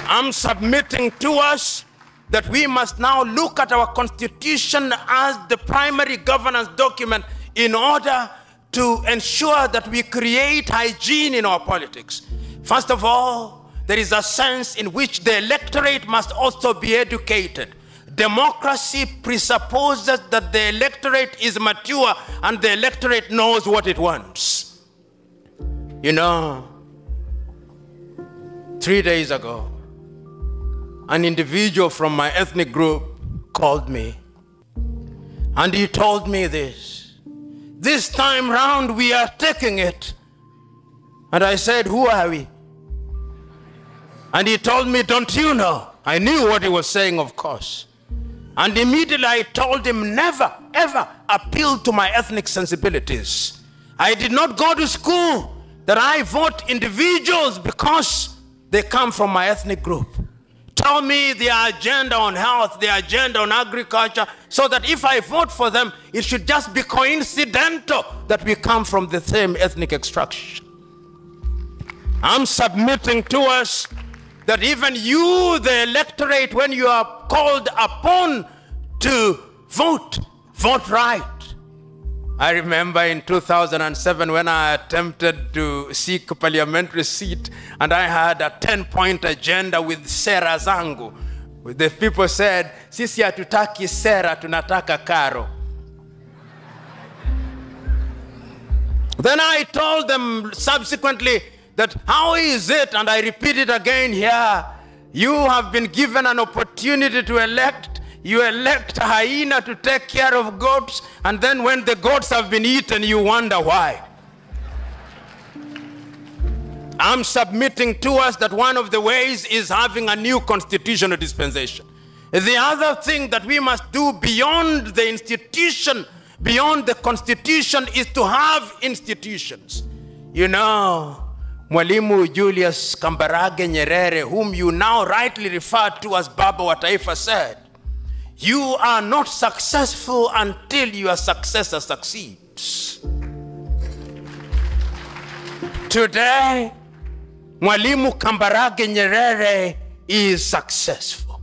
I'm submitting to us that we must now look at our constitution as the primary governance document in order to ensure that we create hygiene in our politics. First of all, there is a sense in which the electorate must also be educated. Democracy presupposes that the electorate is mature and the electorate knows what it wants. You know, 3 days ago, an individual from my ethnic group called me, and he told me this. This time round, we are taking it. And I said, who are we? And he told me, don't you know? I knew what he was saying, of course. And immediately I told him, never, ever appeal to my ethnic sensibilities. I did not go to school that I vote individuals because they come from my ethnic group. Tell me their agenda on health, their agenda on agriculture, so that if I vote for them, it should just be coincidental that we come from the same ethnic extraction. I'm submitting to us that even you, the electorate, when you are called upon to vote, vote right. I remember in 2007 when I attempted to seek a parliamentary seat and I had a 10-point agenda with sera zangu. The people said, sisi hatutaki sera, tunataka karo. Then I told them subsequently that how is it, and I repeat it again here, you have been given an opportunity to elect. You elect a hyena to take care of goats, and then when the goats have been eaten, you wonder why. I'm submitting to us that one of the ways is having a new constitutional dispensation. The other thing that we must do beyond the institution, beyond the constitution, is to have institutions. You know, Mwalimu Julius Kambarage Nyerere, whom you now rightly refer to as Baba wa Taifa, said, you are not successful until your successor succeeds. Today, Mwalimu Kambarage Nyerere is successful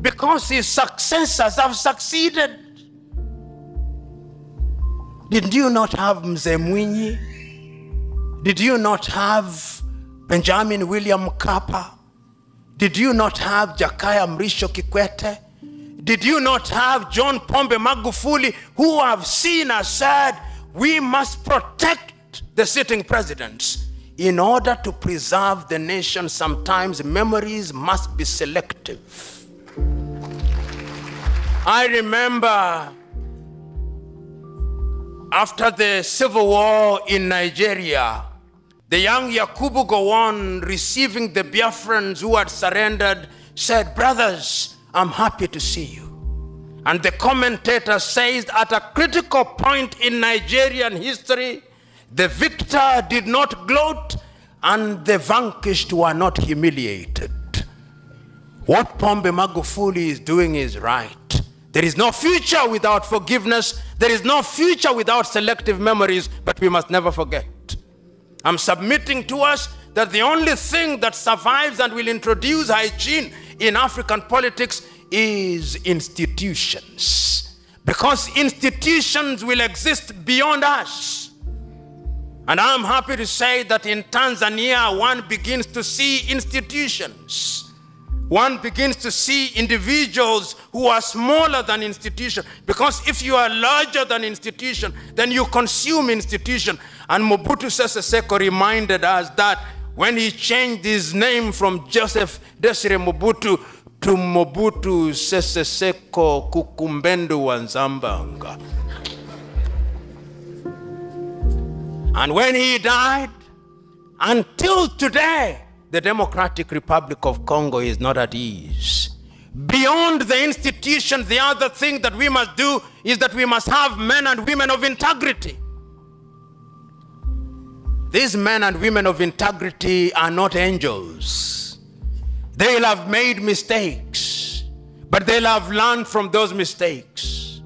because his successors have succeeded. Did you not have Mzee Mwinyi? Did you not have Benjamin William Mkapa? Did you not have Jakaya Mrisho Kikwete? Did you not have John Pombe Magufuli, who have seen and said, we must protect the sitting presidents? In order to preserve the nation, sometimes memories must be selective. I remember after the civil war in Nigeria, the young Yakubu Gowon, receiving the Biafrans who had surrendered, said, brothers, I'm happy to see you. And the commentator says, at a critical point in Nigerian history, the victor did not gloat and the vanquished were not humiliated. What Pombe Magufuli is doing is right. There is no future without forgiveness. There is no future without selective memories, but we must never forget. I'm submitting to us that the only thing that survives and will introduce hygiene in African politics is institutions. Because institutions will exist beyond us. And I'm happy to say that in Tanzania, one begins to see institutions. One begins to see individuals who are smaller than institutions. Because if you are larger than institution, then you consume institution. And Mobutu Sese Seko reminded us that when he changed his name from Joseph Desire Mobutu to Mobutu Sese Seko Kukumbendu Wanzambanga. And when he died, until today, the Democratic Republic of Congo is not at ease. Beyond the institution, the other thing that we must do is that we must have men and women of integrity. These men and women of integrity are not angels. They'll have made mistakes, but they'll have learned from those mistakes.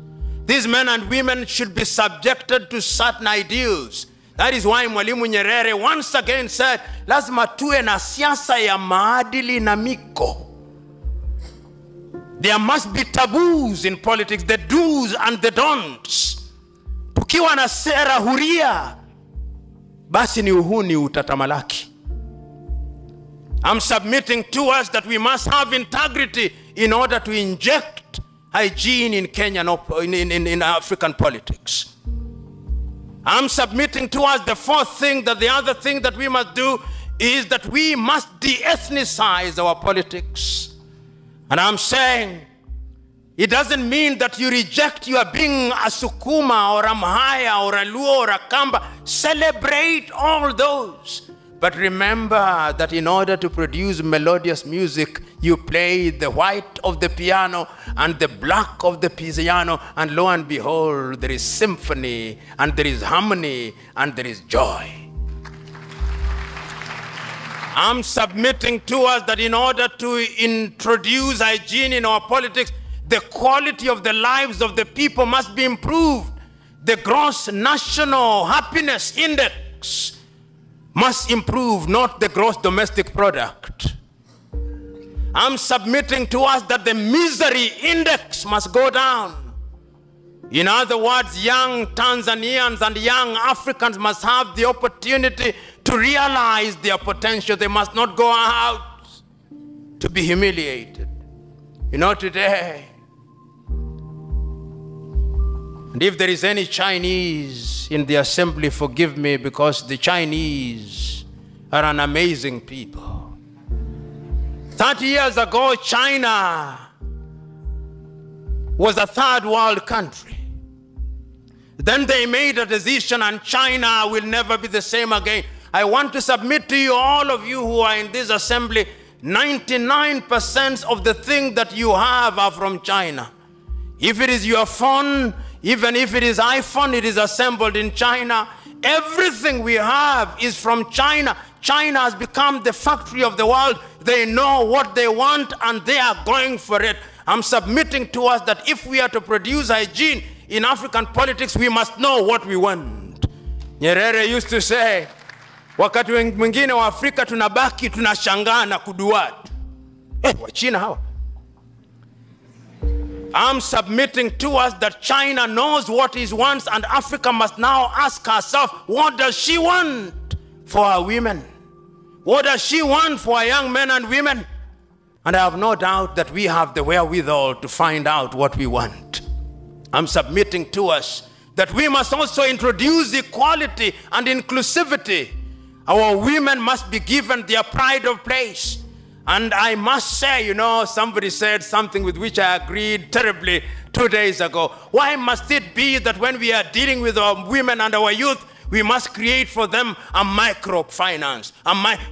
These men and women should be subjected to certain ideals. That is why Mwalimu Nyerere once again said, lazima tuwe na siasa ya maadili na miko. There must be taboos in politics, the do's and the don'ts. Tukiwa na sera huria, basi ni uhuni utatamalaki. I'm submitting to us that we must have integrity in order to inject hygiene in Kenya, in African politics. I'm submitting to us the fourth thing, that the other thing that we must do is that we must de-ethnicize our politics. And I'm saying, it doesn't mean that you reject your being a Sukuma or a Mhaya or a Luo or a Kamba. Celebrate all those. But remember that in order to produce melodious music, you play the white of the piano and the black of the piano, and lo and behold, there is symphony, and there is harmony, and there is joy. I'm submitting to us that in order to introduce hygiene in our politics, the quality of the lives of the people must be improved. The gross national happiness index must improve, not the gross domestic product. I'm submitting to us that the misery index must go down. In other words, young Tanzanians and young Africans must have the opportunity to realize their potential. They must not go out to be humiliated. You know, today, and if there is any Chinese in the assembly, forgive me, because the Chinese are an amazing people. 30 years ago, China was a third world country. Then they made a decision, and China will never be the same again. I want to submit to you, all of you who are in this assembly, 99% of the things that you have are from China. If it is your phone, even if it is iPhone, it is assembled in China. Everything we have is from China. China has become the factory of the world. They know what they want and they are going for it. I'm submitting to us that if we are to produce hygiene in African politics, we must know what we want. Nyerere used to say, wakati mwingine wa Afrika tunabaki tunashangaa na kuduatu. Wachina hawa. I'm submitting to us that China knows what it wants, and Africa must now ask herself, what does she want for her women? What does she want for her young men and women? And I have no doubt that we have the wherewithal to find out what we want. I'm submitting to us that we must also introduce equality and inclusivity. Our women must be given their pride of place. And I must say, you know, somebody said something with which I agreed terribly 2 days ago. Why must it be that when we are dealing with our women and our youth, we must create for them a microfinance?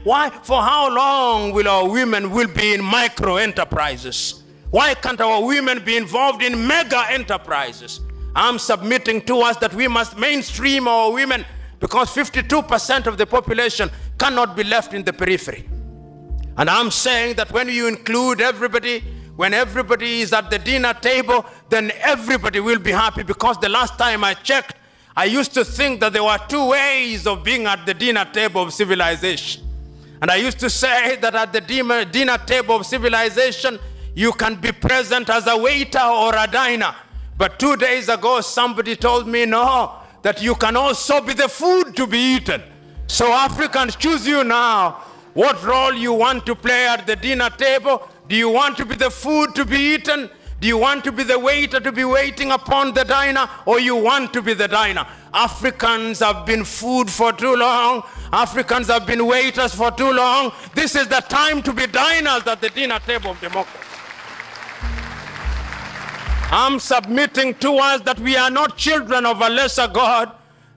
Why? For how long will our women be in micro enterprises? Why can't our women be involved in mega enterprises? I'm submitting to us that we must mainstream our women, because 52% of the population cannot be left in the periphery. And I'm saying that when you include everybody, when everybody is at the dinner table, then everybody will be happy, because the last time I checked, I used to think that there were two ways of being at the dinner table of civilization. And I used to say that at the dinner table of civilization, you can be present as a waiter or a diner. But 2 days ago, somebody told me, no, that you can also be the food to be eaten. So Africans, choose you now. What role you want to play at the dinner table? Do you want to be the food to be eaten? Do you want to be the waiter to be waiting upon the diner? Or you want to be the diner? Africans have been food for too long. Africans have been waiters for too long. This is the time to be diners at the dinner table of democracy. I'm submitting to us that we are not children of a lesser God.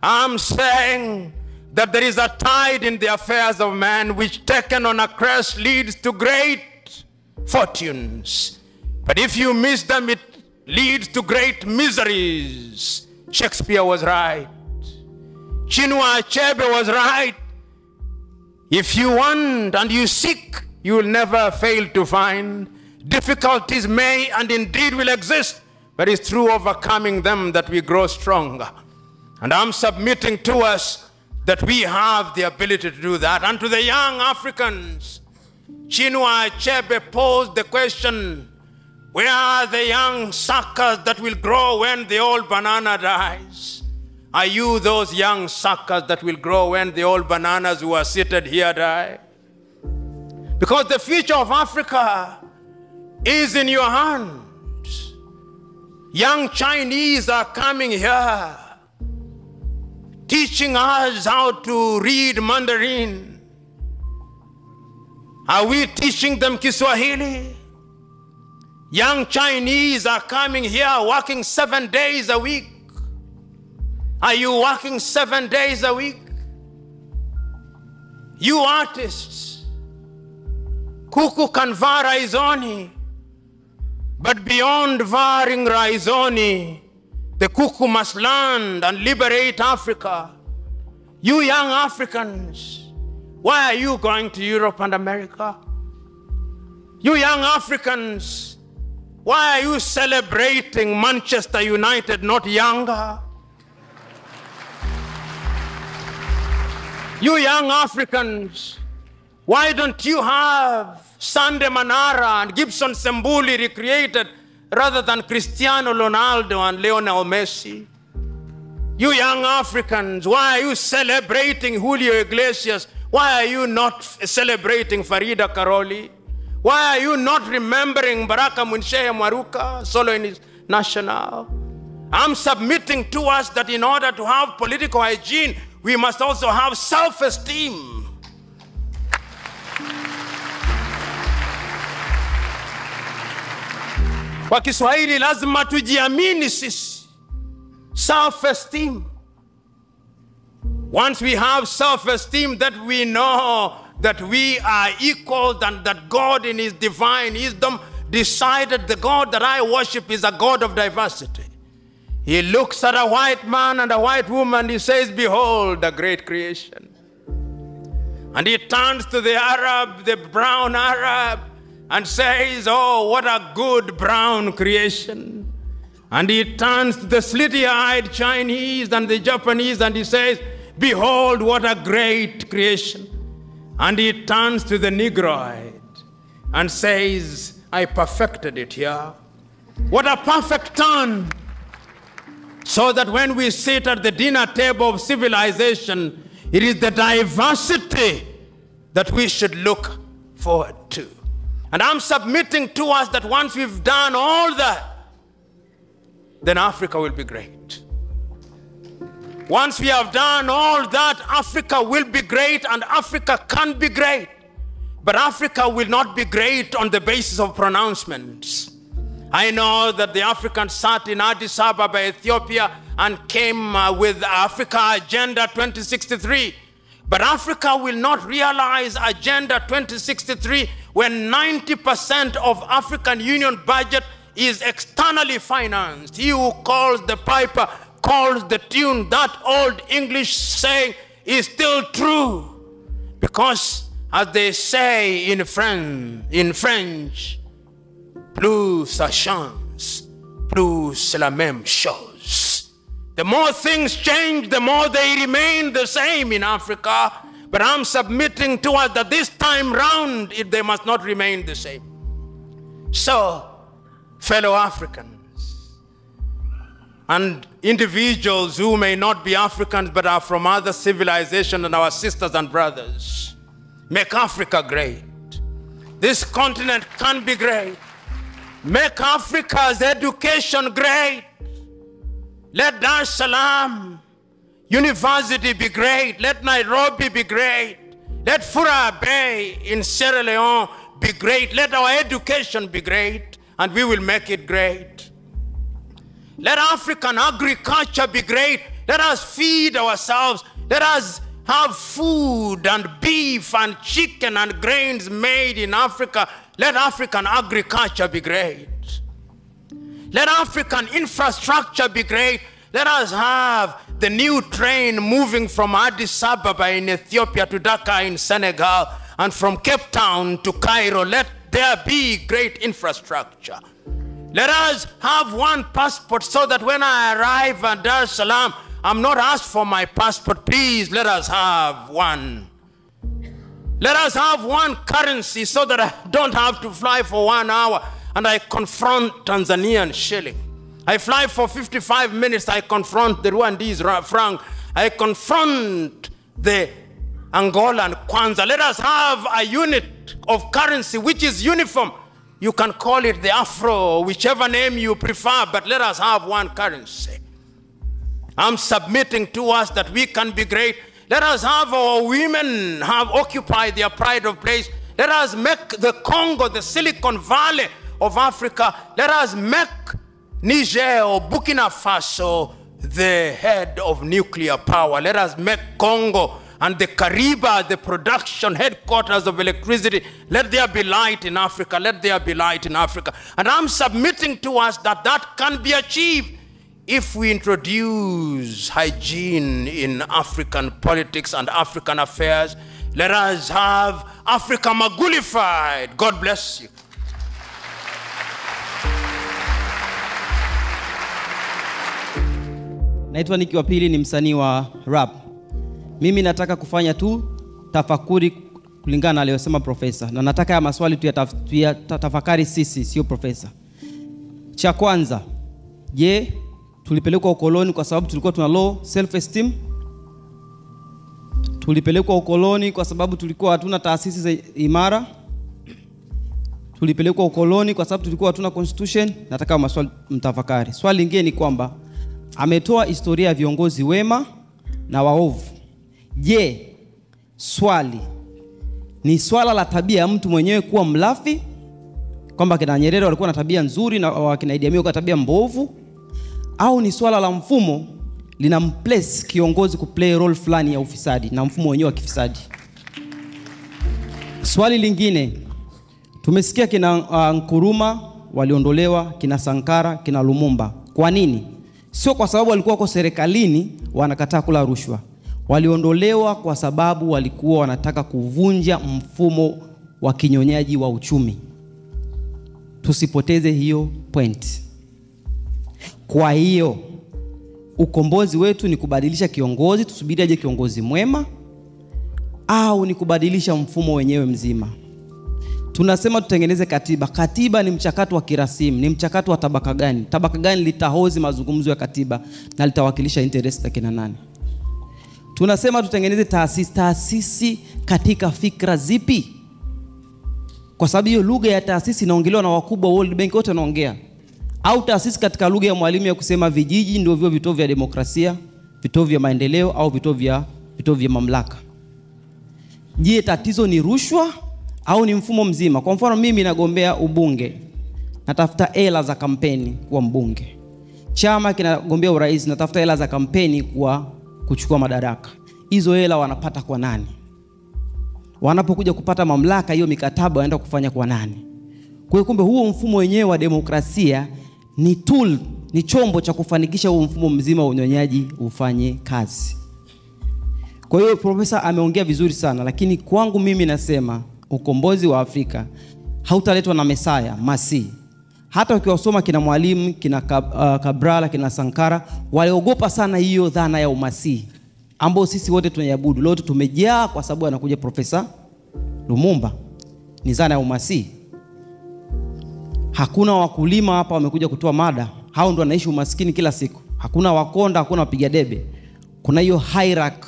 I'm saying that there is a tide in the affairs of man which, taken on a crest, leads to great fortunes. But if you miss them, it leads to great miseries. Shakespeare was right. Chinua Achebe was right. If you want and you seek, you will never fail to find. Difficulties may and indeed will exist, but it's through overcoming them that we grow stronger. And I'm submitting to us that we have the ability to do that. And to the young Africans, Chinua Achebe posed the question, where are the young suckers that will grow when the old banana dies? Are you those young suckers that will grow when the old bananas who are seated here die? Because the future of Africa is in your hands. Young Chinese are coming here, teaching us how to read Mandarin. Are we teaching them Kiswahili? Young Chinese are coming here working 7 days a week. Are you working 7 days a week? You artists, kuku can vaa raizoni, but beyond varing raizoni, the kuku must land and liberate Africa. You young Africans, why are you going to Europe and America? You young Africans, why are you celebrating Manchester United, not younger? You young Africans, why don't you have Sunday Manara and Gibson Sembuli recreated rather than Cristiano Ronaldo and Lionel Messi? You young Africans, why are you celebrating Julio Iglesias? Why are you not celebrating Farida Karoli? Why are you not remembering Baraka Munshe Mwaruka, solo in his national? I'm submitting to us that in order to have political hygiene, we must also have self-esteem. Kwa Kiswahili lazima tujiamini sisi. Self-esteem. Once we have self-esteem, that we know that we are equal and that God in his divine wisdom decided the God that I worship is a God of diversity. He looks at a white man and a white woman and he says, behold, the great creation. And he turns to the Arab, the brown Arab, and says, oh, what a good brown creation. And he turns to the slitty-eyed Chinese and the Japanese and he says, behold, what a great creation. And he turns to the Negroid and says, I perfected it here. What a perfect turn. So that when we sit at the dinner table of civilization, it is the diversity that we should look forward to. And I'm submitting to us that once we've done all that, then Africa will be great. Once we have done all that, Africa will be great and Africa can be great. But Africa will not be great on the basis of pronouncements. I know that the Africans sat in Addis Ababa, Ethiopia, and came with Africa Agenda 2063. But Africa will not realize Agenda 2063 when 90% of African Union budget is externally financed. He who calls the piper calls the tune. That old English saying is still true. Because as they say in French, plus ça change, plus la même chose. The more things change, the more they remain the same in Africa. But I'm submitting to us that this time round, they must not remain the same. So, fellow Africans, and individuals who may not be Africans but are from other civilizations and our sisters and brothers, make Africa great. This continent can be great. Make Africa's education great. Let Dar es Salaam University be great. Let Nairobi be great. Let Fura Bay in Sierra Leone be great. Let our education be great, and we will make it great. Let African agriculture be great. Let us feed ourselves. Let us have food and beef and chicken and grains made in Africa. Let African agriculture be great. Let African infrastructure be great. Let us have the new train moving from Addis Ababa in Ethiopia to Dakar in Senegal and from Cape Town to Cairo. Let there be great infrastructure. Let us have one passport so that when I arrive at Dar es Salaam, I'm not asked for my passport. Please, let us have one. Let us have one currency so that I don't have to fly for 1 hour and I confront Tanzanian shilling. I fly for 55 minutes, I confront the Rwandese franc. I confront the Angolan kwanza. Let us have a unit of currency which is uniform. You can call it the Afro, whichever name you prefer, but let us have one currency. I'm submitting to us that we can be great. Let us have our women occupy their pride of place. Let us make the Congo, the Silicon Valley of Africa. Let us make Niger or Burkina Faso the head of nuclear power. Let us make Congo and the Kariba the production headquarters of electricity. Let there be light in Africa. Let there be light in Africa. And I'm submitting to us that that can be achieved if we introduce hygiene in African politics and African affairs. Let us have Africa Magulified. God bless you. Naitwa Niki wa Pili, ni msanii wa rap. Mimi nataka kufanya tu tafakuri kulingana na aliyosema profesa. Na nataka ya maswali tu ya tafakari sisi, sio profesa. Cha kwanza, je, tulipelekwa ukoloni kwa sababu tulikuwa tuna low self esteem? Tulipelekwa ukoloni kwa sababu tulikuwa hatuna taasisi imara? Tulipelekwa ukoloni kwa sababu tulikuwa hatuna constitution? Nataka maswali mtafakari. Swali lingine ni kwamba ametoa historia ya viongozi wema na waovu. Je, swali ni swala la tabia ya mtu mwenyewe kuwa mlafi, kwamba kina Nyerere walikuwa na tabia nzuri na wakina Idi Amin kwa tabia mbovu, au ni swala la mfumo linamplace kiongozi kuplay role fulani ya ufisadi na mfumo wenyewe wa kifisadi? Swali lingine, tumesikia kina Nkuruma waliondolewa, kina Sankara, kina Lumumba. Kwa nini? Sio kwa sababu walikuwa kwa serikalini wanakataa kula rushwa. Waliondolewa kwa sababu walikuwa wanataka kuvunja mfumo wa kinyonyaji wa uchumi. Tusipoteze hiyo point. Kwa hiyo ukombozi wetu ni kubadilisha kiongozi, tusubiri aje kiongozi mwema, au ni kubadilisha mfumo wenyewe mzima? Tunasema tutengeneze katiba. Katiba ni mchakato wa kirasimu, ni mchakato wa tabaka gani? Tabaka gani litahozi mazungumzo ya katiba na litawakilisha interest za kina nani? Tunasema tutengeneze taasisi. Taasisi katika fikra zipi? Kwa sababu hiyo lugha ya taasisi inaongelewa na wakubwa World Bank wote wanaongea. Au taasisi katika lugha ya mwalimu ya kusema vijiji ndio vituo vya demokrasia, vituo vya maendeleo, au vituo vya mamlaka? Je, tatizo ni rushwa au ni mfumo mzima? Kwa mfano mimi nagombea ubunge, natafuta hela za kampeni kuwa mbunge. Chama kinagombea urais, natafuta hela za kampeni kuchukua madaraka. Hizo hela wanapata kwa nani? Wanapokuja kupata mamlaka, hiyo mikataba waenda kufanya kwa nani? Kwa hiyo kumbe huo mfumo wenyewe wa demokrasia ni tool, ni chombo cha kufanikisha huo mfumo mzima wa unyonyaji ufanye kazi. Kwa hiyo profesa ameongea vizuri sana, lakini kwangu mimi nasema ukombozi wa Afrika hautaletwa na Mesaya, Masi. Hata ukiwasoma kina Mwalimu, kina Cabral, kina Sankara, waliogopa sana hiyo dhana ya umasi ambao sisi wote tunaiabudu. Leo tumejaa kwa sababu anakuja Profesa Lumumba. Ni dhana ya umasi. Hakuna wakulima hapa wamekuja kutoa mada. Hao ndio wanaishi umaskini kila siku. Hakuna wakonda, hakuna wapiga debe. Kuna hiyo hierarchy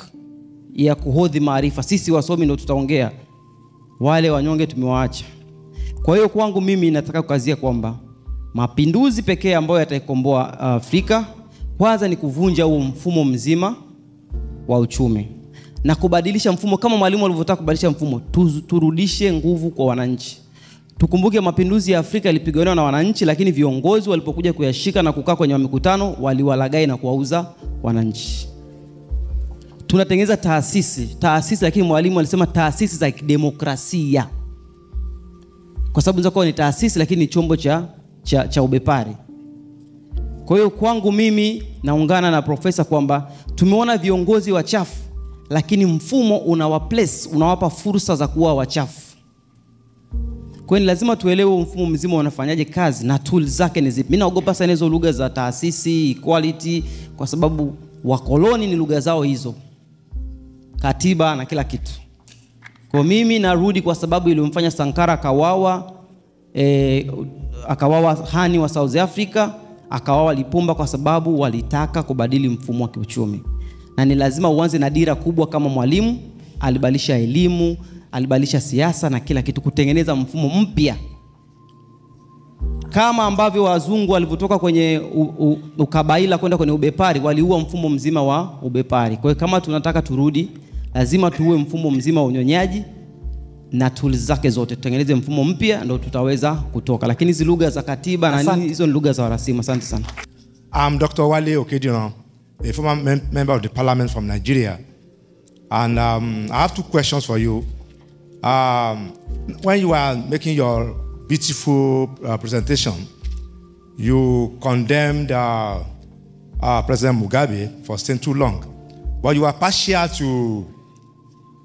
ya kuhodhi maarifa. Sisi wasomi ndio tutaongea. Wale wanyonge tumewaacha. Kwa hiyo kwangu mimi nataka kukazia kwamba mapinduzi pekee ambayo yataikomboa Afrika kwanza ni kuvunja huo mfumo mzima wa uchumi na kubadilisha mfumo kama Mwalimu alivyotaka kubadilisha mfumo. Turudishe nguvu kwa wananchi. Tukumbuke mapinduzi ya Afrika yalipigwa na wananchi, lakini viongozi walipokuja kuyashika na kukaa kwenye mikutano waliwalagai na kuwauza wananchi. Tunatengeneza taasisi, lakini Mwalimu alisema taasisi za demokrasia. Kwa sababu zako ni taasisi lakini ni chombo cha ubepari. Kwa hiyo kwangu mimi naungana na profesa kwamba tumeona viongozi wachafu, lakini mfumo unawapa fursa za kuwa wachafu. Kwa hiyo lazima tuelewe mfumo mzima unafanyaje kazi na tools zake ni zipi. Mimi naogopa sana hizo lugha za taasisi, equality, kwa sababu wakoloni ni lugha zao hizo. Katiba na kila kitu. Kwa mimi narudi kwa sababu ilimfanya Sankara akawawa Hani wa South Africa, akawawa Lipumba kwa sababu walitaka kubadili mfumo wa kiuchumi. Na ni lazima uanze na dira kubwa kama Mwalimu alibadilisha elimu, alibadilisha siasa na kila kitu, kutengeneza mfumo mpya. Kama ambavyo wazungu walivyotoka kwenye ukabaila kwenda kwenye ubepari, waliua mfumo mzima wa ubepari. Kwa hiyo kama tunataka turudi, lazima tuue mfumo mzima wa unyonyaji na tools zake zote. Tutengeneze mfumo mpya ndio tutaweza kutoka. Lakini hizo lugha za katiba na nini, hizo ni lugha za warasimu. Asante sana. I'm Dr. Wale Okedino, a former member of the parliament from Nigeria. And I have two questions for you. When you are making your beautiful presentation, you condemned President Mugabe for staying too long. But you are partial to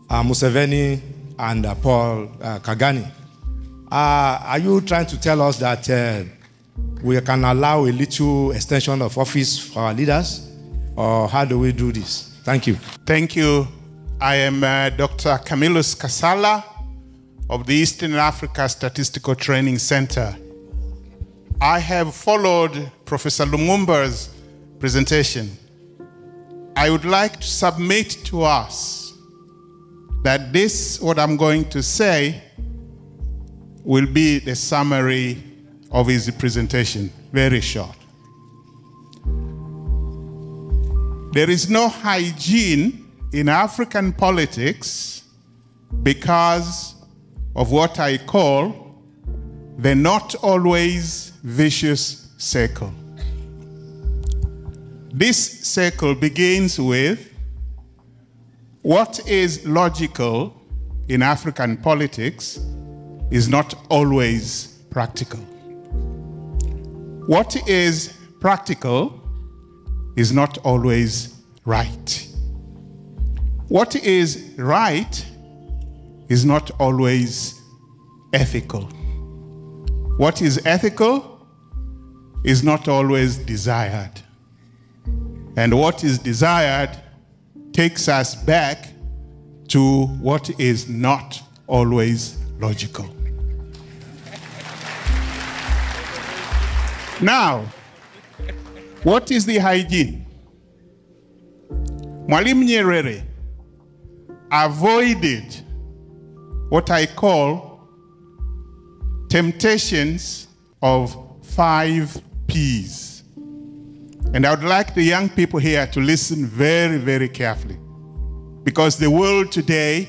Museveni and Paul Kagame. Are you trying to tell us that we can allow a little extension of office for our leaders? Or how do we do this? Thank you. Thank you. I am Dr. Camillus Kasala of the Eastern Africa Statistical Training Center. I have followed Professor Lumumba's presentation. I would like to submit to us that this, what I'm going to say, will be the summary of his presentation, very short. There is no hygiene in African politics because of what I call the not always vicious circle. This circle begins with what is logical in African politics is not always practical. What is practical is not always right. What is right is not always ethical. What is ethical is not always desired. And what is desired takes us back to what is not always logical. Now, what is the hygiene? Mwalimu Nyerere avoided what I call temptations of 5 Ps. And I would like the young people here to listen very, very carefully, because the world today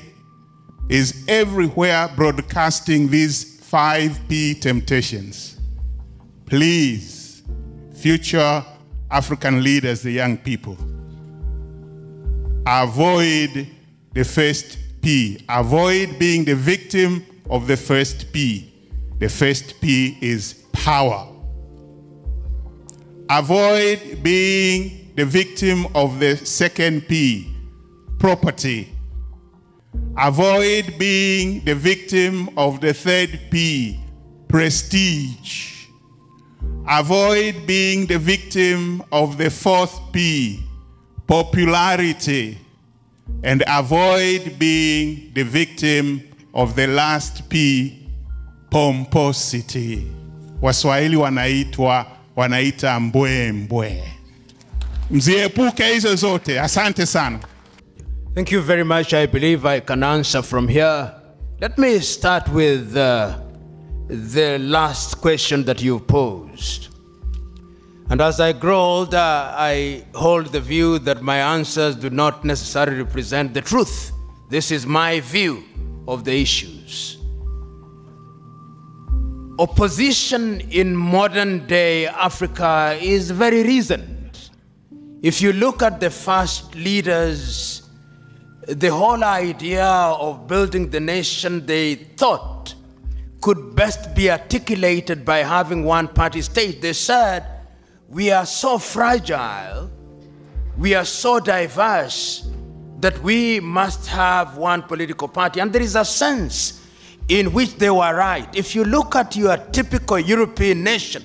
is everywhere broadcasting these 5P temptations. Please, future African leaders, the young people, avoid the first P. Avoid being the victim of the first P. The first P is power. Avoid being the victim of the second P, property. Avoid being the victim of the third P, prestige. Avoid being the victim of the fourth P, popularity. And avoid being the victim of the last P, pomposity. Waswahili wanaita mbwe mbwe. Mziepuke hizo zote. Asante sana. Thank you very much. I believe I can answer from here. Let me start with the last question that you posed. And as I grow older, I hold the view that my answers do not necessarily represent the truth. This is my view of the issues. Opposition in modern day Africa is very reasoned. If you look at the first leaders, the whole idea of building the nation they thought could best be articulated by having one-party state. They said, we are so fragile, we are so diverse, that we must have one political party. And there is a sense in which they were right. If you look at your typical European nation,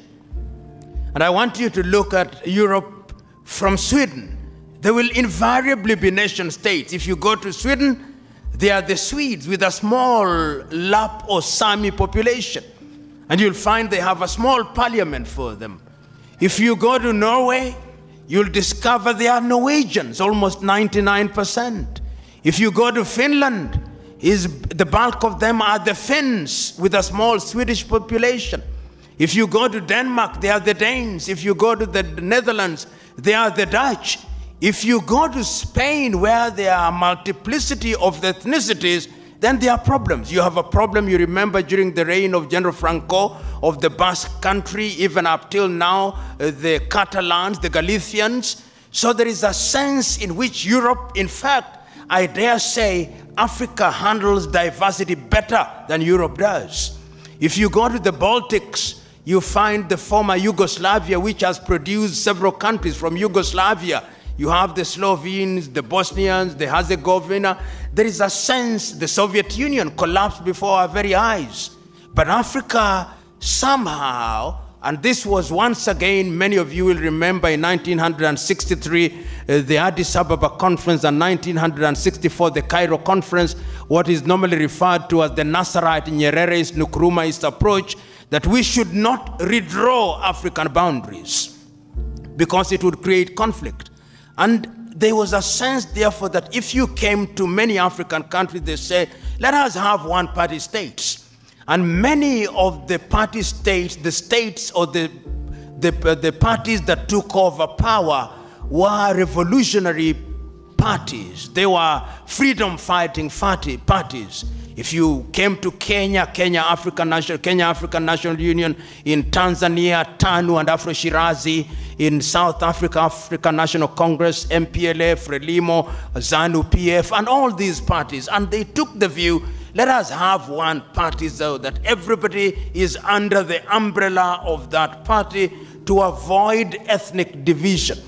and I want you to look at Europe from Sweden, there will invariably be nation states. If you go to Sweden, they are the Swedes with a small Lap or Sami population. And you'll find they have a small parliament for them. If you go to Norway, you'll discover they are Norwegians, almost 99%. If you go to Finland, the bulk of them are the Finns with a small Swedish population. If you go to Denmark, they are the Danes. If you go to the Netherlands, they are the Dutch. If you go to Spain, where there are a multiplicity of ethnicities, then there are problems. You have a problem, you remember, during the reign of General Franco of the Basque country, even up till now, the Catalans, the Galicians. So there is a sense in which Europe, in fact, I dare say, Africa handles diversity better than Europe does. If you go to the Baltics, you find the former Yugoslavia, which has produced several countries from Yugoslavia. You have the Slovenes, the Bosnians, the Herzegovina. There is a sense the Soviet Union collapsed before our very eyes. But Africa somehow, and this was once again, many of you will remember in 1963, the Addis Ababa conference, and 1964, the Cairo conference, what is normally referred to as the Nasserite Nyerereist Nkrumahist approach. that we should not redraw African boundaries because it would create conflict. And there was a sense, therefore, that if you came to many African countries, they say, let us have one-party states. And many of the party states, the states or the parties that took over power were revolutionary parties. They were freedom-fighting parties. If you came to Kenya, Kenya African National Union, in Tanzania, TANU and Afro-Shirazi, in South Africa, African National Congress, MPLA, FRELIMO, ZANU-PF, and all these parties. And they took the view, let us have one party so that everybody is under the umbrella of that party to avoid ethnic division.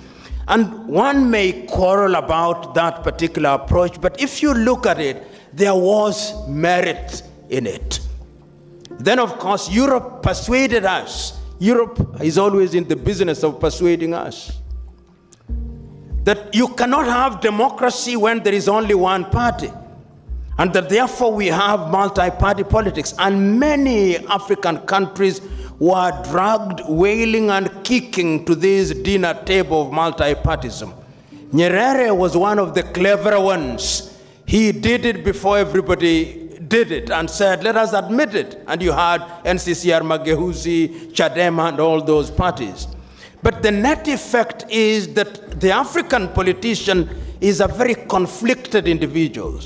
And one may quarrel about that particular approach, but if you look at it, there was merit in it. Then, of course, Europe persuaded us. Europe is always in the business of persuading us that you cannot have democracy when there is only one party, and that therefore we have multi-party politics. And many African countries were dragged wailing and kicking to this dinner table of multi-partyism. Nyerere was one of the cleverer ones. He did it before everybody did it and said, let us admit it. And you had NCCR, Mageuzi, Chadema, and all those parties. But the net effect is that the African politician is a very conflicted individual.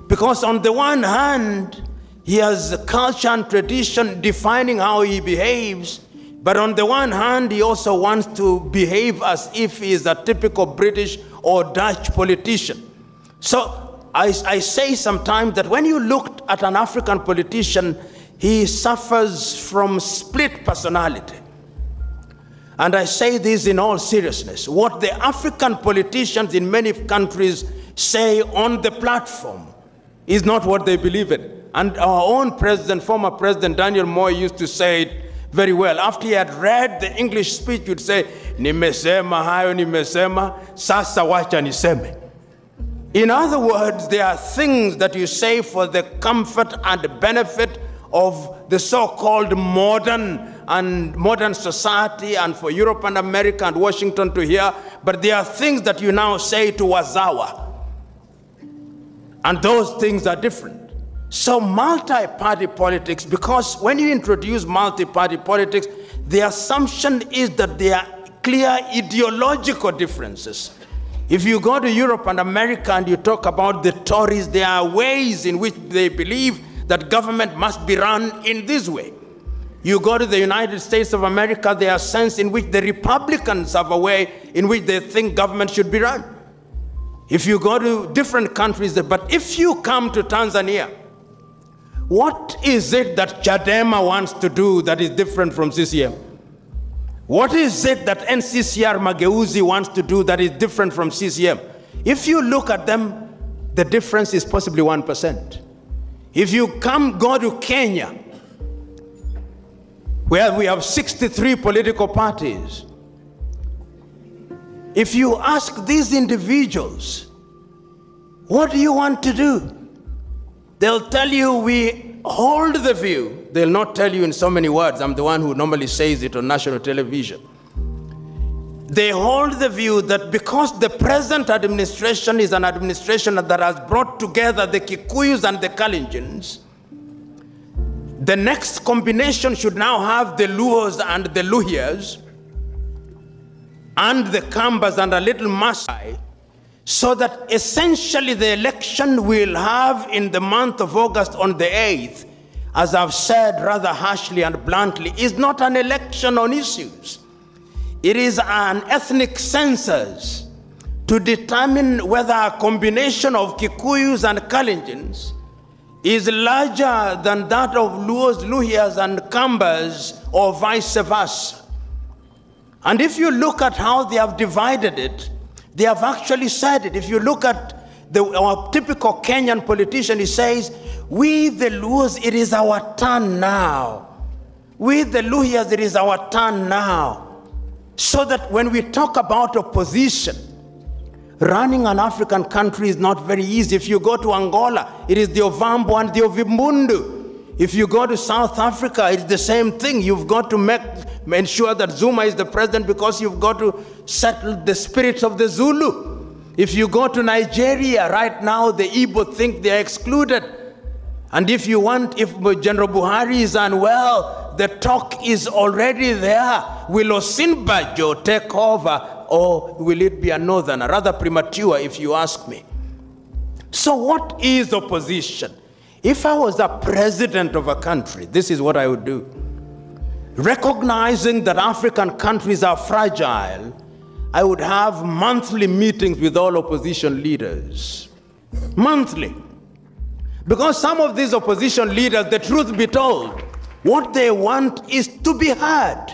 Because on the one hand, he has culture and tradition defining how he behaves, but on the one hand, he also wants to behave as if he is a typical British or Dutch politician. So I say sometimes that when you look at an African politician, he suffers from split personality. And I say this in all seriousness. What the African politicians in many countries say on the platform is not what they believe in. And our own president, former President Daniel Moi, used to say it very well. After he had read the English speech, he would say, nimesema hayo nimesema, sasa wacha niseme. In other words, there are things that you say for the comfort and benefit of the so-called modern society and for Europe and America and Washington to hear, but there are things that you now say to Wazawa. And those things are different. So multi-party politics, because when you introduce multi-party politics, the assumption is that there are clear ideological differences. If you go to Europe and America and you talk about the Tories, there are ways in which they believe that government must be run in this way. You go to the United States of America, there are sense in which the Republicans have a way in which they think government should be run. If you go to different countries, but if you come to Tanzania, what is it that Chadema wants to do that is different from CCM? What is it that NCCR Mageuzi wants to do that is different from CCM? If you look at them, the difference is possibly 1%. If you go to Kenya, where we have 63 political parties, if you ask these individuals, what do you want to do? They'll tell you we hold the view. They'll not tell you in so many words. I'm the one who normally says it on national television. They hold the view that because the present administration is an administration that has brought together the Kikuyus and the Kalenjins, the next combination should now have the Luos and the Luhyas and the Kambas and a little Masai, so that essentially the election we'll have in the month of August on the 8th, as I've said rather harshly and bluntly, is not an election on issues. It is an ethnic census to determine whether a combination of Kikuyus and Kalenjins is larger than that of Luos, Luhyas, and Kambas, or vice versa. And if you look at how they have divided it, they have actually said it. If you look at our typical Kenyan politician, he says, we the Luos, it is our turn now. We the Luhyas, it is our turn now. So that when we talk about opposition, running an African country is not very easy. If you go to Angola, it is the Ovambo and the Ovimbundu. If you go to South Africa, it's the same thing. You've got to ensure that Zuma is the president because you've got to settle the spirits of the Zulu. If you go to Nigeria, right now the Igbo think they're excluded. And if General Buhari is unwell, the talk is already there. Will Osinbajo take over, or will it be a northerner? Rather premature, if you ask me. So what is opposition? If I was the president of a country, this is what I would do. Recognizing that African countries are fragile, I would have monthly meetings with all opposition leaders. Monthly. Because some of these opposition leaders, the truth be told, what they want is to be heard.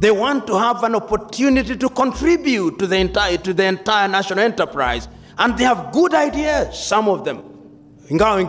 They want to have an opportunity to contribute to the entire national enterprise. And they have good ideas, some of them. But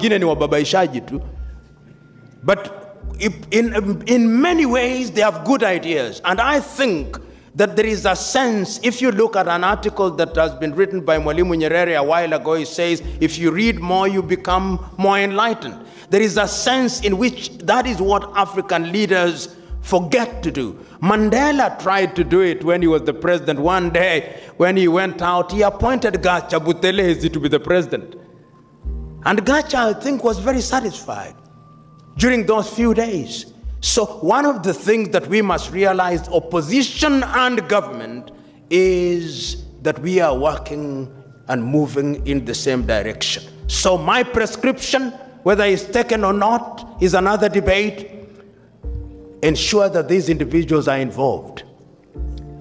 in many ways, they have good ideas. And I think that there is a sense, if you look at an article that has been written by Mwalimu Nyerere a while ago, he says, if you read more, you become more enlightened. There is a sense in which that is what African leaders forget to do. Mandela tried to do it when he was the president. One day, when he went out, he appointed Gacha Buthelezi to be the president. And Gacha, I think, was very satisfied during those few days. So one of the things that we must realize, opposition and government, is that we are working and moving in the same direction. So my prescription, whether it's taken or not, is another debate. Ensure that these individuals are involved.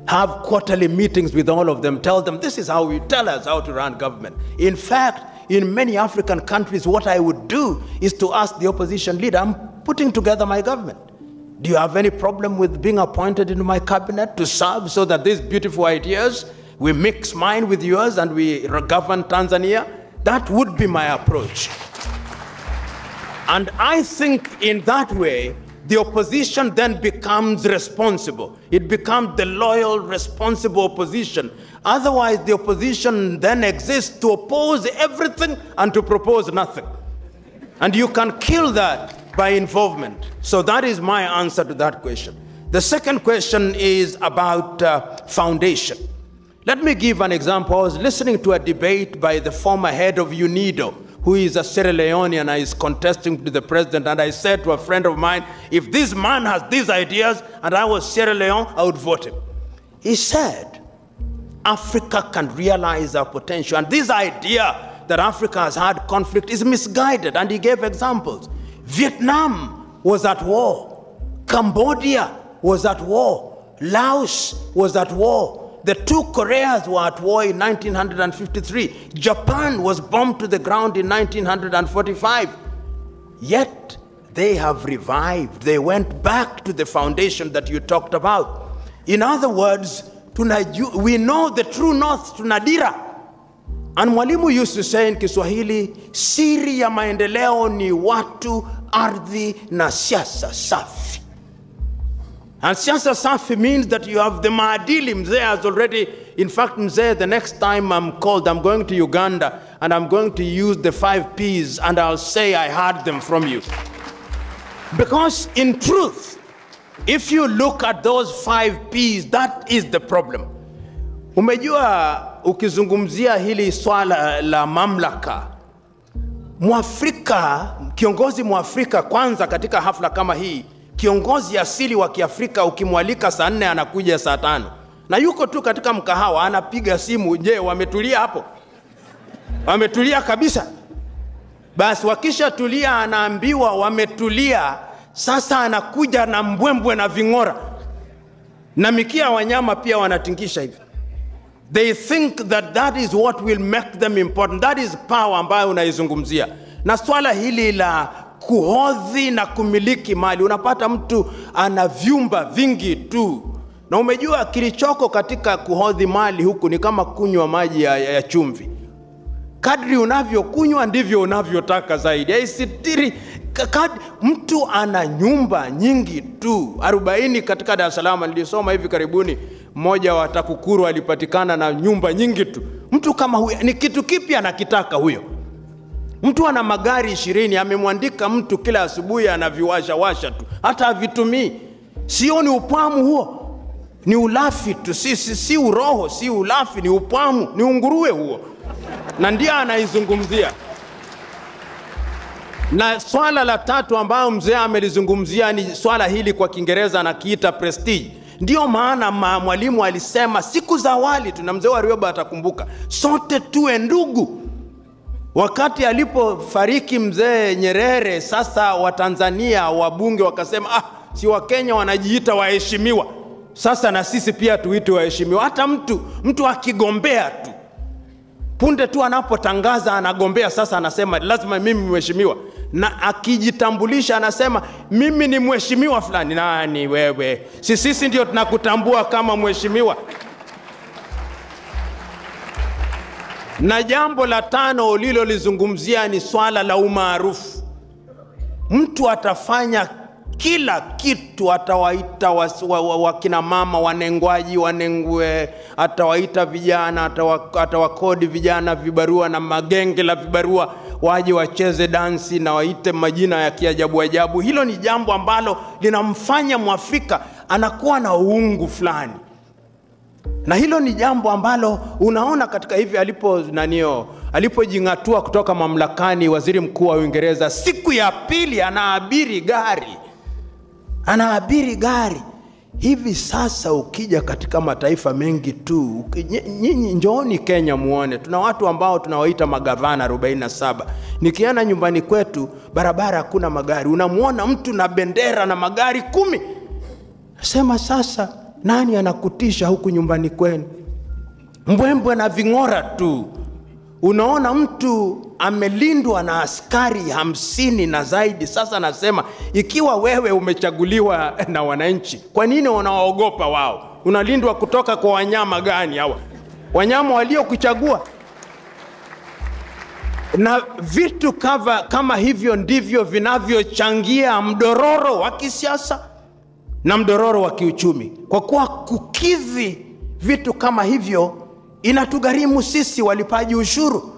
Have quarterly meetings with all of them. Tell them, this is how you tell us how to run government. In fact, in many African countries, what I would do is to ask the opposition leader, I'm putting together my government. Do you have any problem with being appointed into my cabinet to serve so that these beautiful ideas, we mix mine with yours and we govern Tanzania? That would be my approach. And I think in that way, the opposition then becomes responsible. It becomes the loyal, responsible opposition. Otherwise, the opposition then exists to oppose everything and to propose nothing. And you can kill that by involvement. So that is my answer to that question. The second question is about foundation. Let me give an example. I was listening to a debate by the former head of UNIDO, who is a Sierra Leonean and is contesting to the president. And I said to a friend of mine, if this man has these ideas and I was Sierra Leone, I would vote him. He said, Africa can realize our potential. And this idea that Africa has had conflict is misguided. And he gave examples. Vietnam was at war. Cambodia was at war. Laos was at war. The two Koreas were at war in 1953. Japan was bombed to the ground in 1945. Yet they have revived. They went back to the foundation that you talked about. In other words, we know the true north, tunadira. And Mwalimu used to say in Kiswahili, siri ya maendeleo ni watu, ardhi na siasa safi. And siasa safi means that you have the maadili. Mzee has already, in fact, Mzee, the next time I'm called, I'm going to Uganda and I'm going to use the 5 P's and I'll say I heard them from you. Because in truth, if you look at those 5 P's, that is the problem. Umejua ukizungumzia hili swala la mamlaka, Mwafrika, kiongozi Mwafrika kwanza katika hafla kama hii, kiongozi asili wa Kiafrika ukimwalika saa 4 anakuja saa 5. Na yuko tu katika mkahawa anapiga simu, je, wametulia hapo? Wametulia kabisa. Basi wakisha tulia anaambiwa wametulia, sasa anakuja na mbwembwe na vingora. Na mikia wanyama pia wanatingisha hivi. They think that that is what will make them important. That is power ambayo unaizungumzia. Na swala hili la kuhodhi na kumiliki mali, unapata mtu ana vyumba vingi tu. Na umejua kilichoko katika kuhodhi mali huku ni kama kunywa maji ya chumvi. Kadri unavyokunywa ndivyo unavyotaka zaidi. Haisitiri, mtu ana nyumba nyingi tu. 40 katika Dar es Salaam, nilisoma hivi karibuni, mmoja wa TAKUKURU alipatikana na nyumba nyingi tu. Mtu kama huyo, ni kitu kipi anakitaka huyo? Mtu ana magari 20, amemwandika mtu kila asubuhi anaviwasha tu, hata havitumii. Sio ni upamu huo? Ni ulafi tu, si uroho, si ulafi, ni upamu, ni unguruwe huo. Na ndiye anaizungumzia. Na swala la tatu ambayo mzee amelizungumzia ni swala hili kwa Kiingereza anakiita prestige. Ndio maana mwalimu alisema siku za awali, tuna mzee wa Rioba atakumbuka, sote tuwe ndugu. Wakati alipofariki mzee Nyerere, sasa Watanzania wabunge wakasema, si Wakenya wanajiita waheshimiwa, sasa na sisi pia tuitwe waheshimiwa. Hata mtu akigombea tu, punde tu anapotangaza anagombea, sasa anasema lazima mimi mheshimiwa. Na akijitambulisha anasema mimi ni mheshimiwa fulani. Nani wewe? Sisi ndio tunakutambua kama mheshimiwa. Na jambo la tano ulilolizungumzia ni swala la umaarufu. Mtu atafanya kila kitu, atawaita wakina mama wanengwaji, wanengwe, atawaita vijana, atawakodi vijana vibarua na magenge la vibarua waje wacheze dansi na waite majina ya kiajabu ajabu. Hilo ni jambo ambalo linamfanya Mwafrika anakuwa na uungu fulani. Na hilo ni jambo ambalo unaona katika hivi alipojingatua kutoka mamlakani waziri mkuu wa Uingereza, siku ya pili anaabiri gari. Hivi sasa ukija katika mataifa mengi tu, nyinyi njooni Kenya muone, tuna watu ambao tunawaita magavana 47. Nikiana nyumbani kwetu, barabara hakuna magari, unamuona mtu na bendera na magari 10. Sema sasa, nani anakutisha huku nyumbani kwenu? Mbwembwe na vingora tu. Unaona mtu amelindwa na askari 50 na zaidi. Sasa nasema, ikiwa wewe umechaguliwa na wananchi, kwa nini unawaogopa wao? Unalindwa kutoka kwa wanyama gani hawa? Wanyama waliokuchagua. Na vitu kama hivyo ndivyo vinavyochangia mdororo wa kisiasa na mdororo wa kiuchumi. Kwa kuwa kukidhi vitu kama hivyo inatugharimu sisi walipaji ushuru.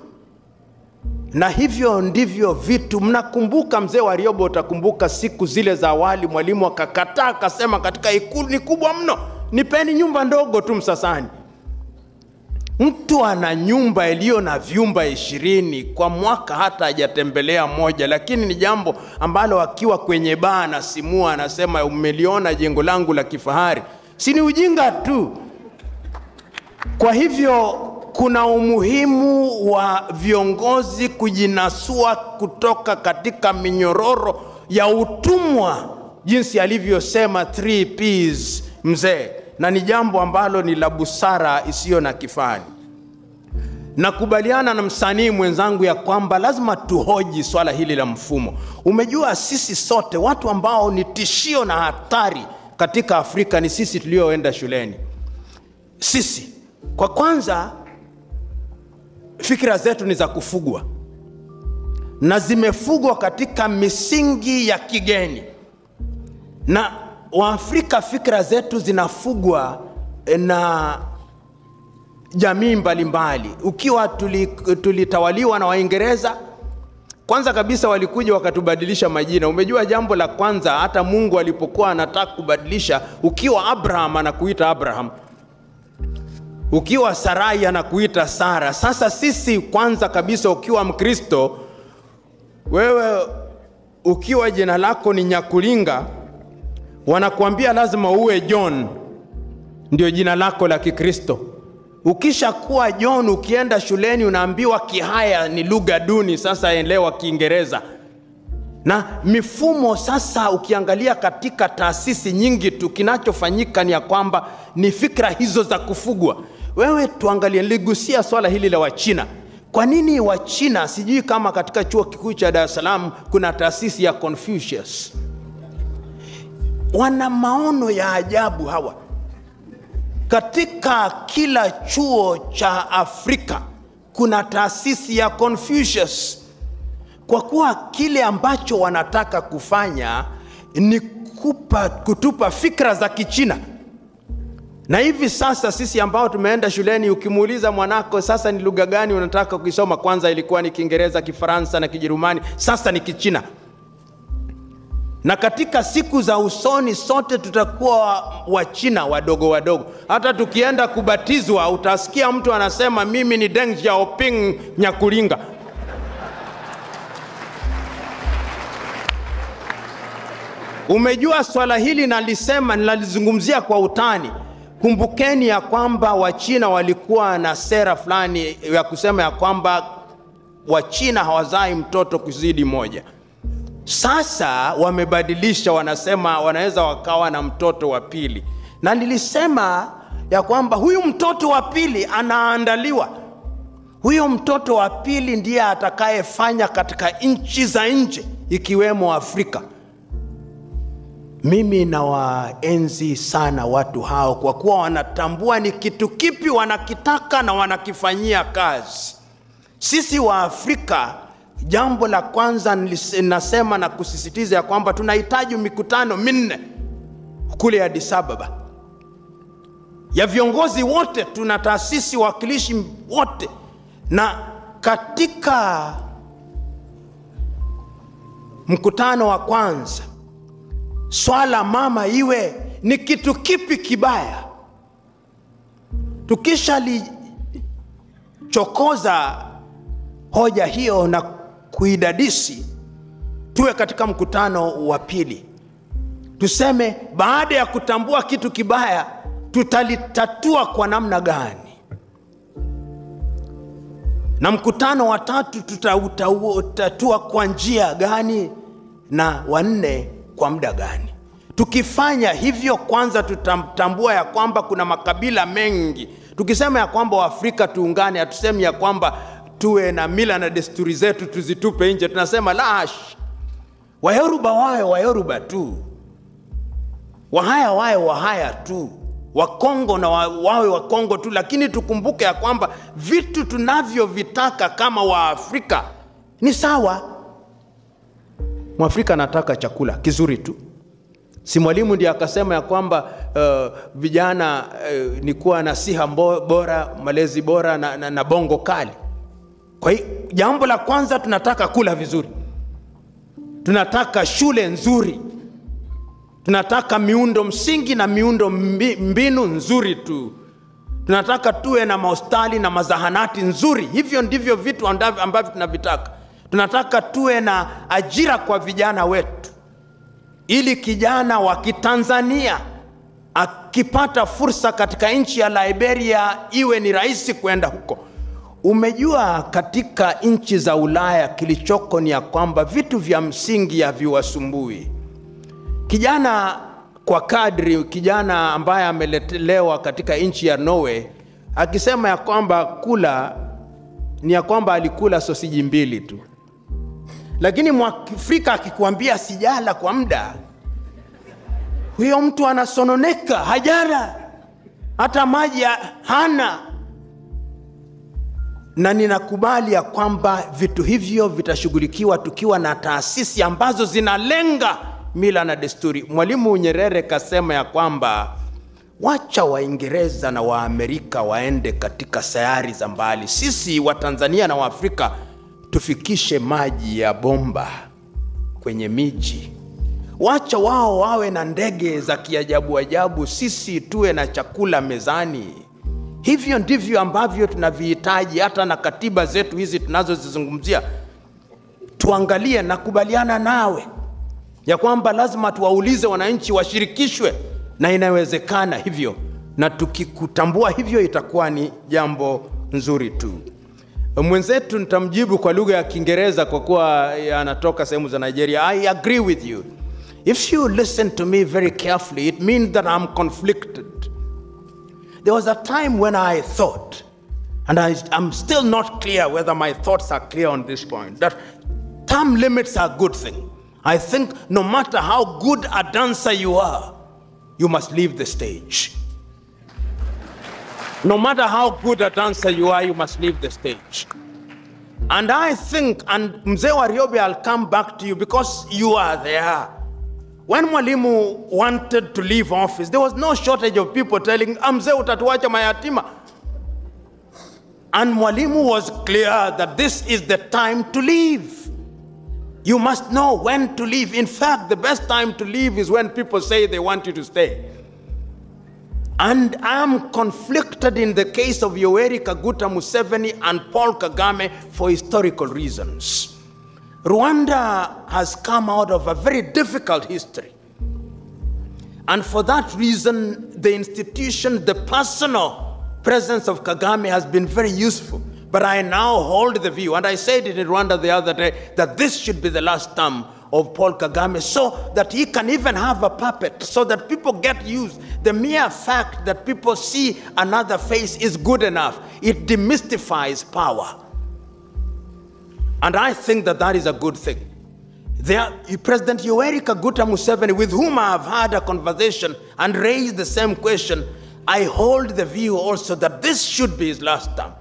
Na hivyo ndivyo vitu, mnakumbuka mzee wa Rioba, utakumbuka siku zile za awali mwalimu akakataa, akasema katika Ikulu ni kubwa mno, nipeni nyumba ndogo tu Msasani. Mtu ana nyumba iliyo na vyumba 20 kwa mwaka, hata hajatembelea moja, lakini ni jambo ambalo akiwa kwenye baa na simua anasema umeliona jengo langu la kifahari. Si ni ujinga tu? Kwa hivyo kuna umuhimu wa viongozi kujinasua kutoka katika minyororo ya utumwa, jinsi alivyosema 3 P's mzee, na ni jambo ambalo ni la busara isiyo na kifani. Nakubaliana na msanii mwenzangu ya kwamba lazima tuhoji swala hili la mfumo. Umejua sisi sote watu ambao ni tishio na hatari katika Afrika ni sisi tulioenda shuleni. Sisi kwa kwanza, fikra zetu ni za kufugwa, na zimefugwa katika misingi ya kigeni. Na Waafrika fikra zetu zinafugwa na jamii mbalimbali. Ukiwa tulitawaliwa na Waingereza, kwanza kabisa walikuja wakatubadilisha majina. Umejua jambo la kwanza, hata Mungu alipokuwa anataka kubadilisha, ukiwa Abraham anakuita Abraham, ukiwa Sarai anakuita Sara. Sasa sisi kwanza kabisa, ukiwa Mkristo, wewe ukiwa jina lako ni Nyakulinga, wanakuambia lazima uwe John, ndio jina lako la Kikristo. Ukisha kuwa John, ukienda shuleni unaambiwa Kihaya ni lugha duni, sasa elewa Kiingereza. Na mifumo sasa, ukiangalia katika taasisi nyingi tu, kinachofanyika ni ya kwamba ni fikra hizo za kufugwa. Wewe tuangalie, niligusia swala hili la Wachina. Kwa nini Wachina, sijui kama katika chuo kikuu cha Dar es Salaam kuna taasisi ya Confucius. Wana maono ya ajabu hawa. Katika kila chuo cha Afrika kuna taasisi ya Confucius, kwa kuwa kile ambacho wanataka kufanya ni kutupa fikra za Kichina. Na hivi sasa sisi ambao tumeenda shuleni, ukimuuliza mwanako sasa ni lugha gani unataka kusoma, kwanza ilikuwa ni Kiingereza, Kifaransa na Kijerumani, sasa ni Kichina. Na katika siku za usoni sote tutakuwa Wachina wadogo wadogo. Hata tukienda kubatizwa utasikia mtu anasema mimi ni Deng Xiaoping Nyakulinga. Umejua swala hili nalizungumzia kwa utani. Kumbukeni ya kwamba Wachina walikuwa na sera fulani ya kusema ya kwamba Wachina hawazai mtoto kuzidi moja. Sasa wamebadilisha, wanasema wanaweza wakawa na mtoto wa pili. Na nilisema ya kwamba huyu mtoto wa pili anaandaliwa. Huyo mtoto wa pili ndiye atakayefanya katika nchi za nje ikiwemo Afrika. Mimi nawaenzi sana watu hao kwa kuwa wanatambua ni kitu kipi wanakitaka na wanakifanyia kazi. Sisi wa Afrika, jambo la kwanza nasema na kusisitiza ya kwamba tunahitaji mikutano 4 kule Addis Ababa ya viongozi wote, tuna taasisi wakilishi wote, na katika mkutano wa kwanza swala mama iwe ni kitu kipi kibaya. Tukisha chokoza hoja hiyo na kuidadisi, tuwe katika mkutano wa pili tuseme baada ya kutambua kitu kibaya tutalitatua kwa namna gani, na mkutano wa 3 tutautatua kwa njia gani, na wa 4 kwa muda gani. Tukifanya hivyo, kwanza tutamtambua ya kwamba kuna makabila mengi. Tukisema ya kwamba Waafrika tuungane, hatusemi ya kwamba tuwe na mila na desturi zetu tuzitupe nje. Tunasema lash, Wayoruba wawe Wayoruba tu, Wahaya wawe Wahaya tu, Wakongo na wawe Wakongo tu. Lakini tukumbuke ya kwamba vitu tunavyovitaka kama Waafrika ni sawa. Mwafrika anataka chakula kizuri tu. Si mwalimu ndiye akasema ya kwamba vijana ni kuwa na siha bora, malezi bora na bongo kali. Kwa hiyo jambo la kwanza tunataka kula vizuri. Tunataka shule nzuri. Tunataka miundo msingi na miundo mbinu nzuri tu. Tunataka tuwe na mahospitali na mazahanati nzuri. Hivyo ndivyo vitu ambavyo tunavitaka. Tunataka tuwe na ajira kwa vijana wetu, ili kijana wa Kitanzania akipata fursa katika nchi ya Liberia iwe ni rahisi kwenda huko. Umejua katika nchi za Ulaya kilichoko ni ya kwamba vitu vya msingi haviwasumbui kijana. Kwa kadri kijana ambaye amelelewa katika nchi ya Norway akisema ya kwamba kula ni ya kwamba alikula sosiji 2 tu, lakini Mwafrika akikwambia sijala kwa muda, huyo mtu anasononeka, hajara hata maji hana. Na ninakubali ya kwamba vitu hivyo vitashughulikiwa tukiwa na taasisi ambazo zinalenga mila na desturi. Mwalimu Nyerere kasema ya kwamba wacha Waingereza na Waamerika waende katika sayari za mbali, sisi wa Tanzania na Waafrika tufikishe maji ya bomba kwenye miji. Wacha wao wawe na ndege za kiajabu ajabu, sisi tuwe na chakula mezani. Hivyo ndivyo ambavyo tunavihitaji. Hata na katiba zetu hizi tunazozizungumzia, tuangalie na kubaliana nawe ya kwamba lazima tuwaulize wananchi washirikishwe, na inawezekana hivyo, na tukikutambua hivyo itakuwa ni jambo nzuri tu. Mwenzetu nitamjibu kwa lugha ya Kiingereza kwa kuwa anatoka sehemu za Nigeria. I agree with you. If you listen to me very carefully, it means that I'm conflicted. There was a time when I thought, and I'm still not clear whether my thoughts are clear on this point, that term limits are a good thing. I think no matter how good a dancer you are, you must leave the stage. No matter how good a dancer you are, you must leave the stage. And I think, and Mzee Wariobe, I'll come back to you because you are there. When Mwalimu wanted to leave office, there was no shortage of people telling, Mzee utatuacha mayatima. And Mwalimu was clear that this is the time to leave. You must know when to leave. In fact, the best time to leave is when people say they want you to stay. And I am conflicted in the case of Yoweri Kaguta Museveni and Paul Kagame for historical reasons. Rwanda has come out of a very difficult history. And for that reason, the institution, the personal presence of Kagame has been very useful. But I now hold the view, and I said it in Rwanda the other day, that this should be the last term of Paul Kagame, so that he can even have a puppet, so that people get used. The mere fact that people see another face is good enough. It demystifies power. And I think that that is a good thing. President Yoweri Kaguta Museveni, with whom I have had a conversation and raised the same question, I hold the view also that this should be his last term.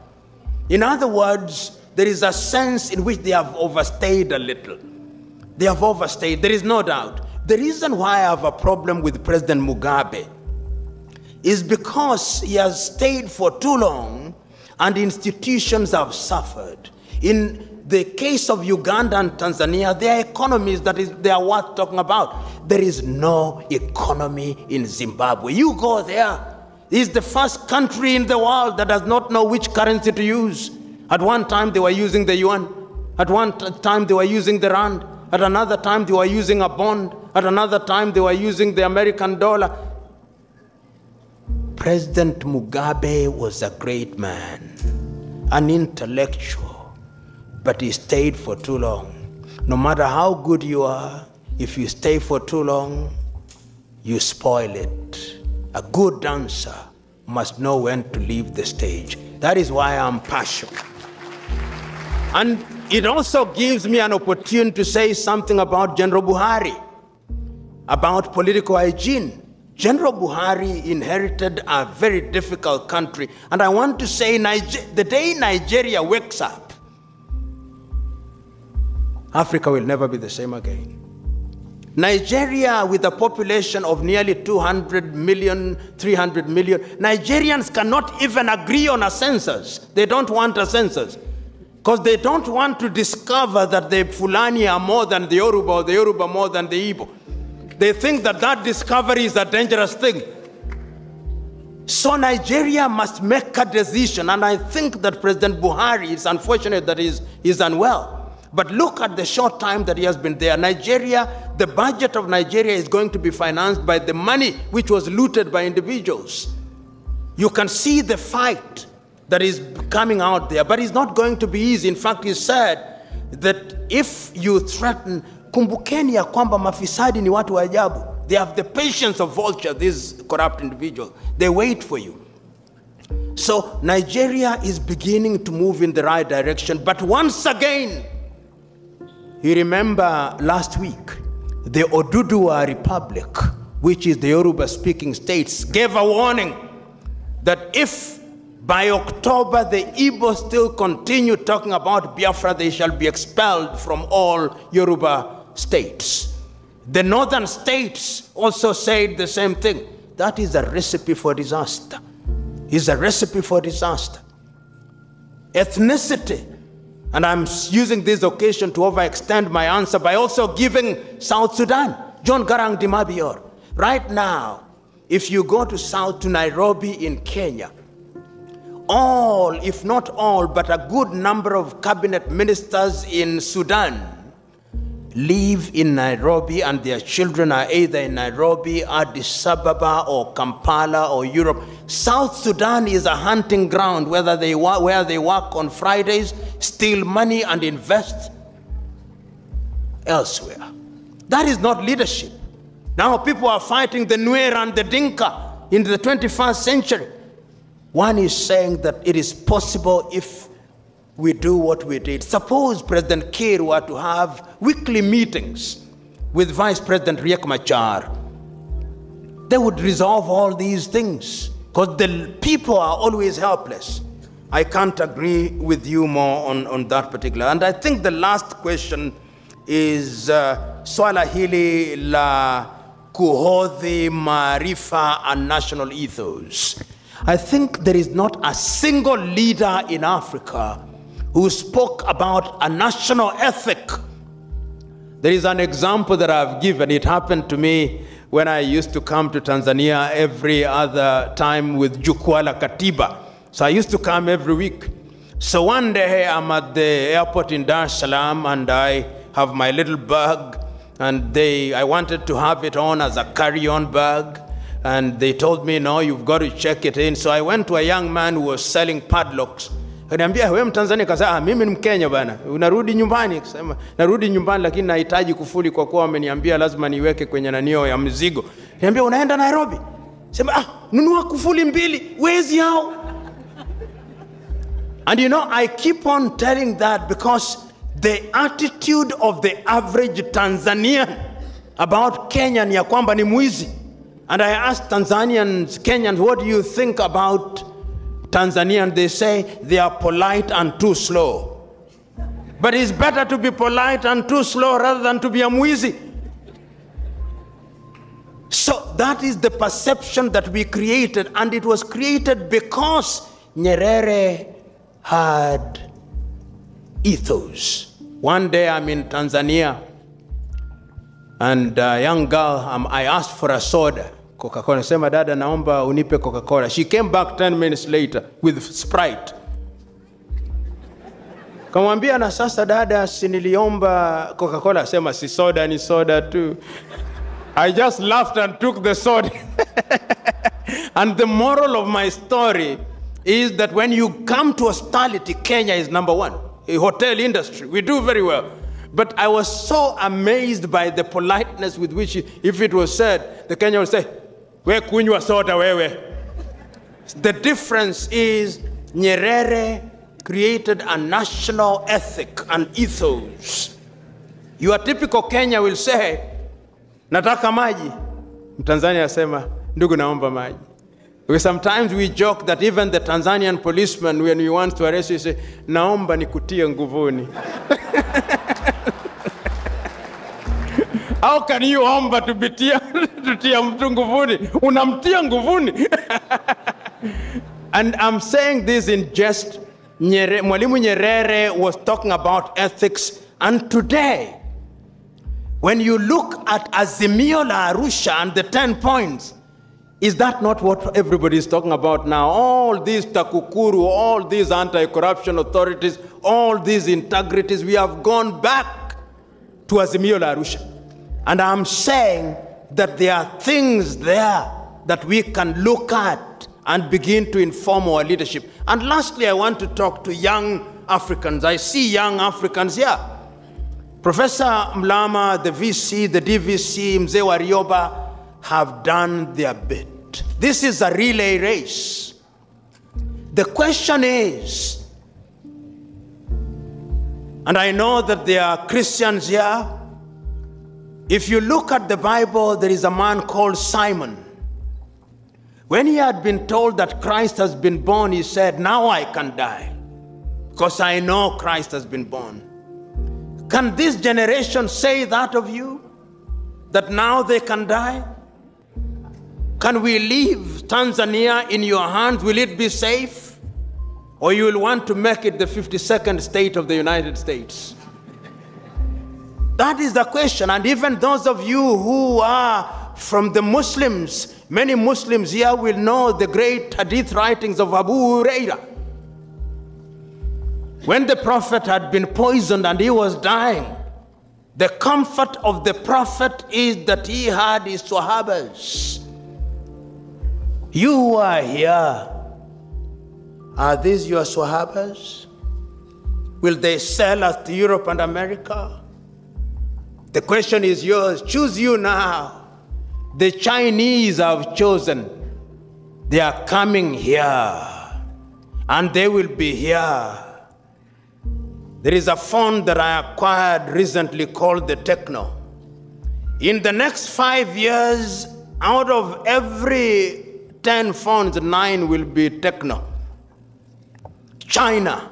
In other words, there is a sense in which they have overstayed a little. They have overstayed, there is no doubt. The reason why I have a problem with President Mugabe is because he has stayed for too long and institutions have suffered. In the case of Uganda and Tanzania, there are economies that they are worth talking about. There is no economy in Zimbabwe. You go there. It is the first country in the world that does not know which currency to use. At one time, they were using the yuan. At one time, they were using the rand. At another time, they were using a bond. At another time, they were using the American dollar. President Mugabe was a great man, an intellectual. But he stayed for too long. No matter how good you are, if you stay for too long, you spoil it. A good dancer must know when to leave the stage. That is why I'm passionate. And it also gives me an opportunity to say something about General Buhari, about political hygiene. General Buhari inherited a very difficult country. And I want to say, the day Nigeria wakes up, Africa will never be the same again. Nigeria, with a population of nearly 200 million, 300 million, Nigerians cannot even agree on a census. They don't want a census because they don't want to discover that the Fulani are more than the Yoruba or the Yoruba more than the Igbo. They think that that discovery is a dangerous thing. So Nigeria must make a decision, and I think that President Buhari, it's unfortunate that he's unwell. But look at the short time that he has been there. Nigeria, the budget of Nigeria is going to be financed by the money which was looted by individuals. You can see the fight that is coming out there, but it's not going to be easy. In fact, he said that if you threaten, kumbukeni ya kwamba mafisadi ni watu wa ajabu. They have the patience of vulture, these corrupt individuals. They wait for you. So Nigeria is beginning to move in the right direction, but once again, you remember last week, the Oduduwa Republic, which is the Yoruba-speaking states, gave a warning that if by October the Igbo still continue talking about Biafra, they shall be expelled from all Yoruba states. The northern states also said the same thing. That is a recipe for disaster. It's a recipe for disaster. Ethnicity. And I'm using this occasion to overextend my answer by also giving South Sudan, John Garang Dimabior. Right now, if you go to Nairobi in Kenya, all, if not all, but a good number of cabinet ministers in Sudan live in Nairobi, and their children are either in Nairobi, Addis Ababa, or Kampala, or Europe. South Sudan is a hunting ground where they work on Fridays, steal money, and invest elsewhere. That is not leadership. Now people are fighting the Nuer and the Dinka in the 21st century. One is saying that it is possible if we do what we did. Suppose President Kiir were to have weekly meetings with Vice President Riek Machar. They would resolve all these things because the people are always helpless. I can't agree with you more on that particular. And I think the last question is swala hili la kuhodhi maarifa and national ethos. I think there is not a single leader in Africa who spoke about a national ethic. There is an example that I've given. It happened to me when I used to come to Tanzania every other time with Jukwaa la Katiba. So I used to come every week. So one day I'm at the airport in Dar es Salaam and I have my little bag, and I wanted to have it on as a carry-on bag. And they told me, no, you've got to check it in. So I went to a young man who was selling padlocks. Kaniambia, wewe Mtanzania? Kasema, mimi ni Mkenya bana. Unarudi nyumbani? Kasema, narudi nyumbani lakini nahitaji kufuli kwa kuwa wameniambia lazima niweke kwenye nanio ya mzigo. Kaniambia, unaenda Nairobi? Sema, nunua kufuli 2, wezi hao. And you know, I keep on telling that because the attitude of the average Tanzanian about Kenya ni ya kwamba ni mwizi. And I asked Tanzanians, Kenyans, what do you think about Tanzania? And they say they are polite and too slow. But it's better to be polite and too slow rather than to be a mwizi. So that is the perception that we created, and it was created because Nyerere had ethos. One day I'm in Tanzania, and a young girl, I asked for a soda, Coca-Cola. Sema, dada, naomba unipe Coca-Cola. She came back 10 minutes later with Sprite. Kamwambia, na sasa dada, siniliomba Coca-Cola. Sema, si soda, ni soda too. I just laughed and took the soda. And the moral of my story is that when you come to hospitality, Kenya is number 1. A hotel industry, we do very well. But I was so amazed by the politeness with which, if it was said, the Kenyan would say, we kunywa soda wewe. The difference is Nyerere created a national ethic and ethos. Your typical Kenya will say, nataka maji. Mtanzania asema, ndugu naomba maji. Sometimes we joke that even the Tanzanian policeman, when we want to arrest you, say, naomba nikutie nguvuni. How can you omba tutia mtu nguvuni? Unamtia nguvuni. And I'm saying this in jest. Mwalimu Nyerere was talking about ethics, and today, when you look at Azimio la Arusha and the 10 points, is that not what everybody is talking about now? All these TAKUKURU, all these anti-corruption authorities, all these integrities, we have gone back to Azimio la Arusha. And I'm saying that there are things there that we can look at and begin to inform our leadership. And lastly, I want to talk to young Africans. I see young Africans here. Professor Mlama, the VC, the DVC, Mzee Warioba, have done their bit. This is a relay race. The question is, and I know that there are Christians here, if you look at the Bible, there is a man called Simon. When he had been told that Christ has been born, he said, now I can die, because I know Christ has been born. Can this generation say that of you? That now they can die? Can we leave Tanzania in your hands? Will it be safe? Or you will want to make it the 52nd state of the United States? That is the question. And even those of you who are from the Muslims, many Muslims here will know the great hadith writings of Abu Huraira. When the Prophet had been poisoned and he was dying, the comfort of the Prophet is that he had his Sahabas. You who are here, are these your Sahabas? Will they sell us to Europe and America? The question is yours. Choose you now. The Chinese have chosen. They are coming here, and they will be here. There is a phone that I acquired recently called the Techno. In the next 5 years, out of every 10 phones, 9 will be Techno. China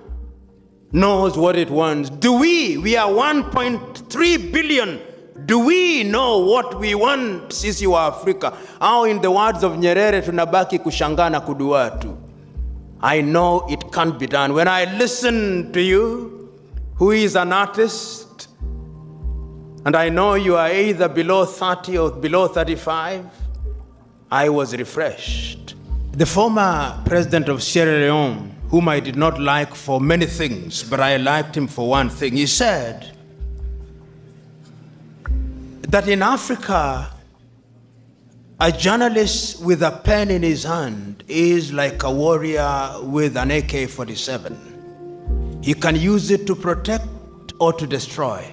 knows what it wants. We are 1.3 billion Do we know what we want sisi wa Afrika? Au in the words of Nyerere, tunabaki kushangaa na kuduatu? I know it can't be done. When I listen to you, who is an artist, and I know you are either below 30 or below 35, I was refreshed. The former president of Sierra Leone, whom I did not like for many things, but I liked him for one thing, he said that in Africa, a journalist with a pen in his hand is like a warrior with an AK-47. He can use it to protect or to destroy.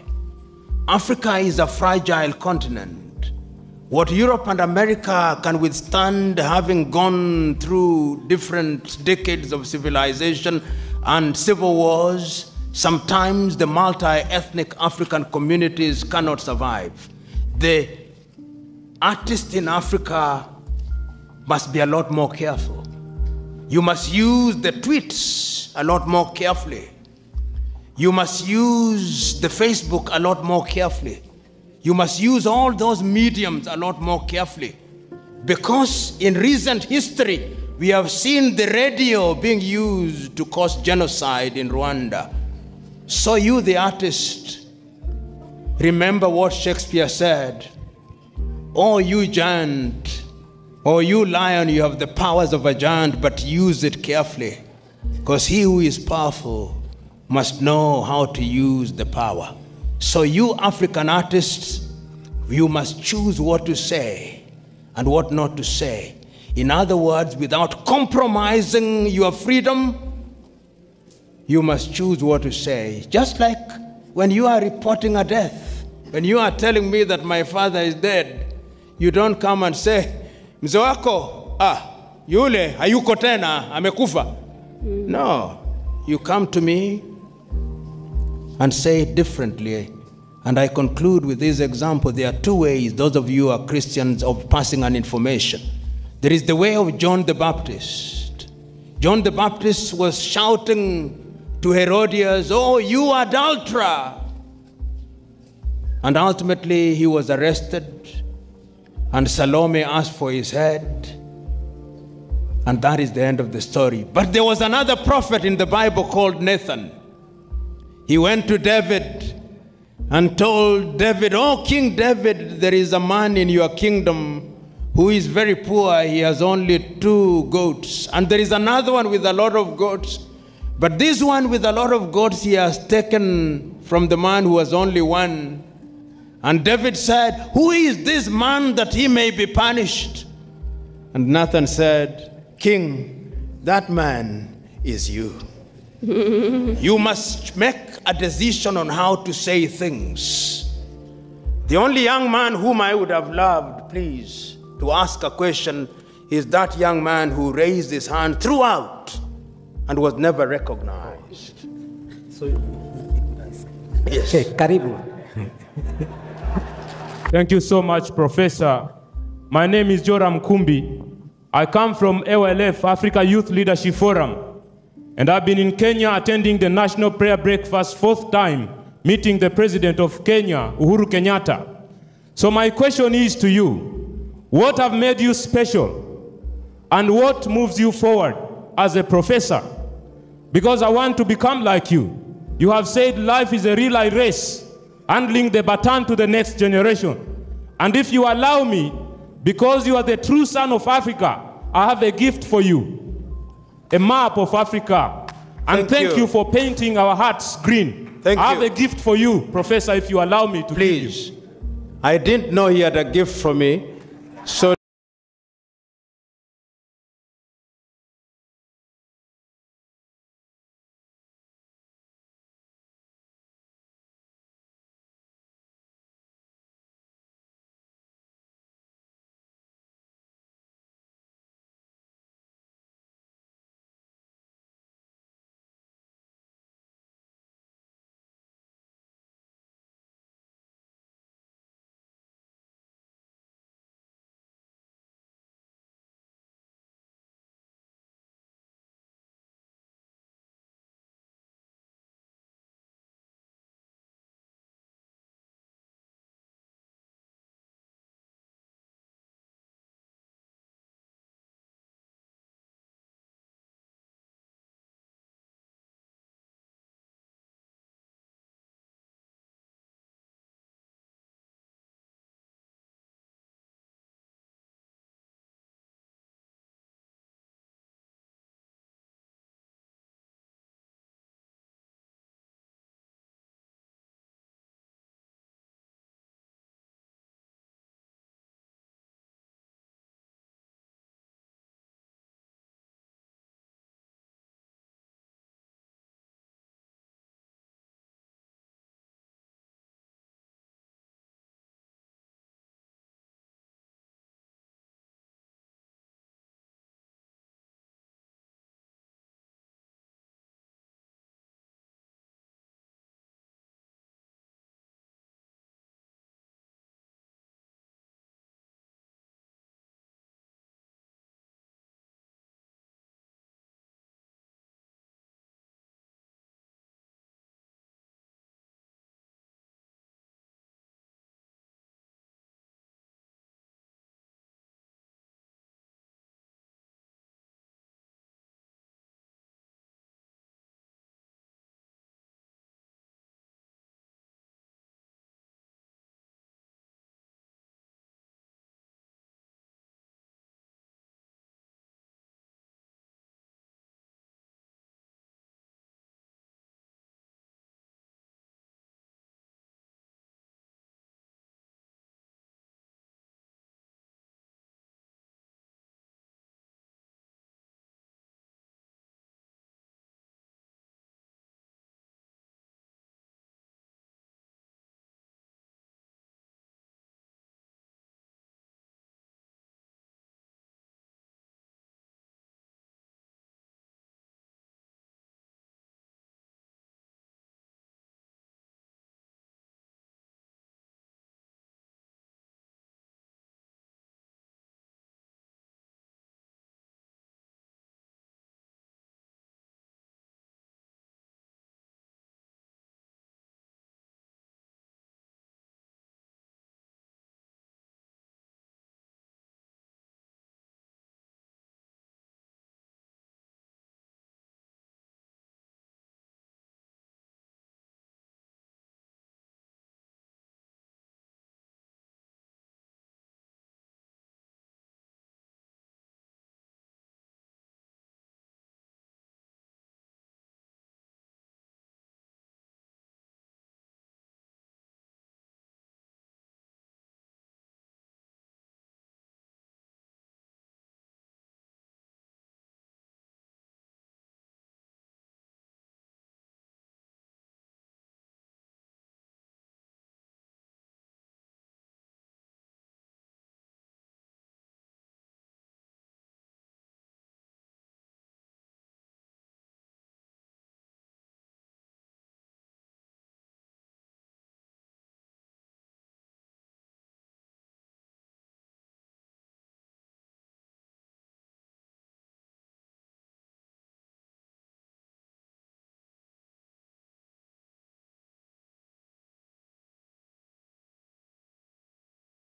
Africa is a fragile continent. What Europe and America can withstand, having gone through different decades of civilization and civil wars, sometimes the multi-ethnic African communities cannot survive. The artists in Africa must be a lot more careful. You must use the tweets a lot more carefully. You must use the Facebook a lot more carefully. You must use all those mediums a lot more carefully. Because in recent history, we have seen the radio being used to cause genocide in Rwanda. So you, the artist, remember what Shakespeare said. Oh, you giant, or you lion, you have the powers of a giant, but use it carefully. Because he who is powerful must know how to use the power. So you African artists, you must choose what to say and what not to say. In other words, without compromising your freedom, you must choose what to say. Just like when you are reporting a death, when you are telling me that my father is dead, you don't come and say, mzee wako, yule hayuko tena, amekufa. No, you come to me and say it differently. And I conclude with this example. There are two ways, those of you who are Christians, of passing an information. There is the way of John the Baptist. John the Baptist was shouting to Herodias, oh, you adulterer. And ultimately he was arrested, and Salome asked for his head. And that is the end of the story. But there was another prophet in the Bible called Nathan. He went to David and told David, oh, King David, there is a man in your kingdom who is very poor. He has only 2 goats. And there is another one with a lot of goats. But this one with a lot of goats, he has taken from the man who has only 1. And David said, who is this man that he may be punished? And Nathan said, King, that man is you. You must make a decision on how to say things. The only young man whom I would have loved, please, to ask a question is that young man who raised his hand throughout and was never recognized. So, yes. Okay, karibu. Thank you so much, Professor. My name is Joram Kumbi. I come from ALF, Africa Youth Leadership Forum. And I've been in Kenya attending the National Prayer Breakfast 4th time, meeting the President of Kenya, Uhuru Kenyatta. So my question is to you, what have made you special? And what moves you forward as a professor? Because I want to become like you. You have said life is a relay race, handling the baton to the next generation. And if you allow me, because you are the true son of Africa, I have a gift for you. A map of Africa. And thank you for painting our hearts green. I have a gift for you, Professor, if you allow me to. Please. I didn't know he had a gift for me. So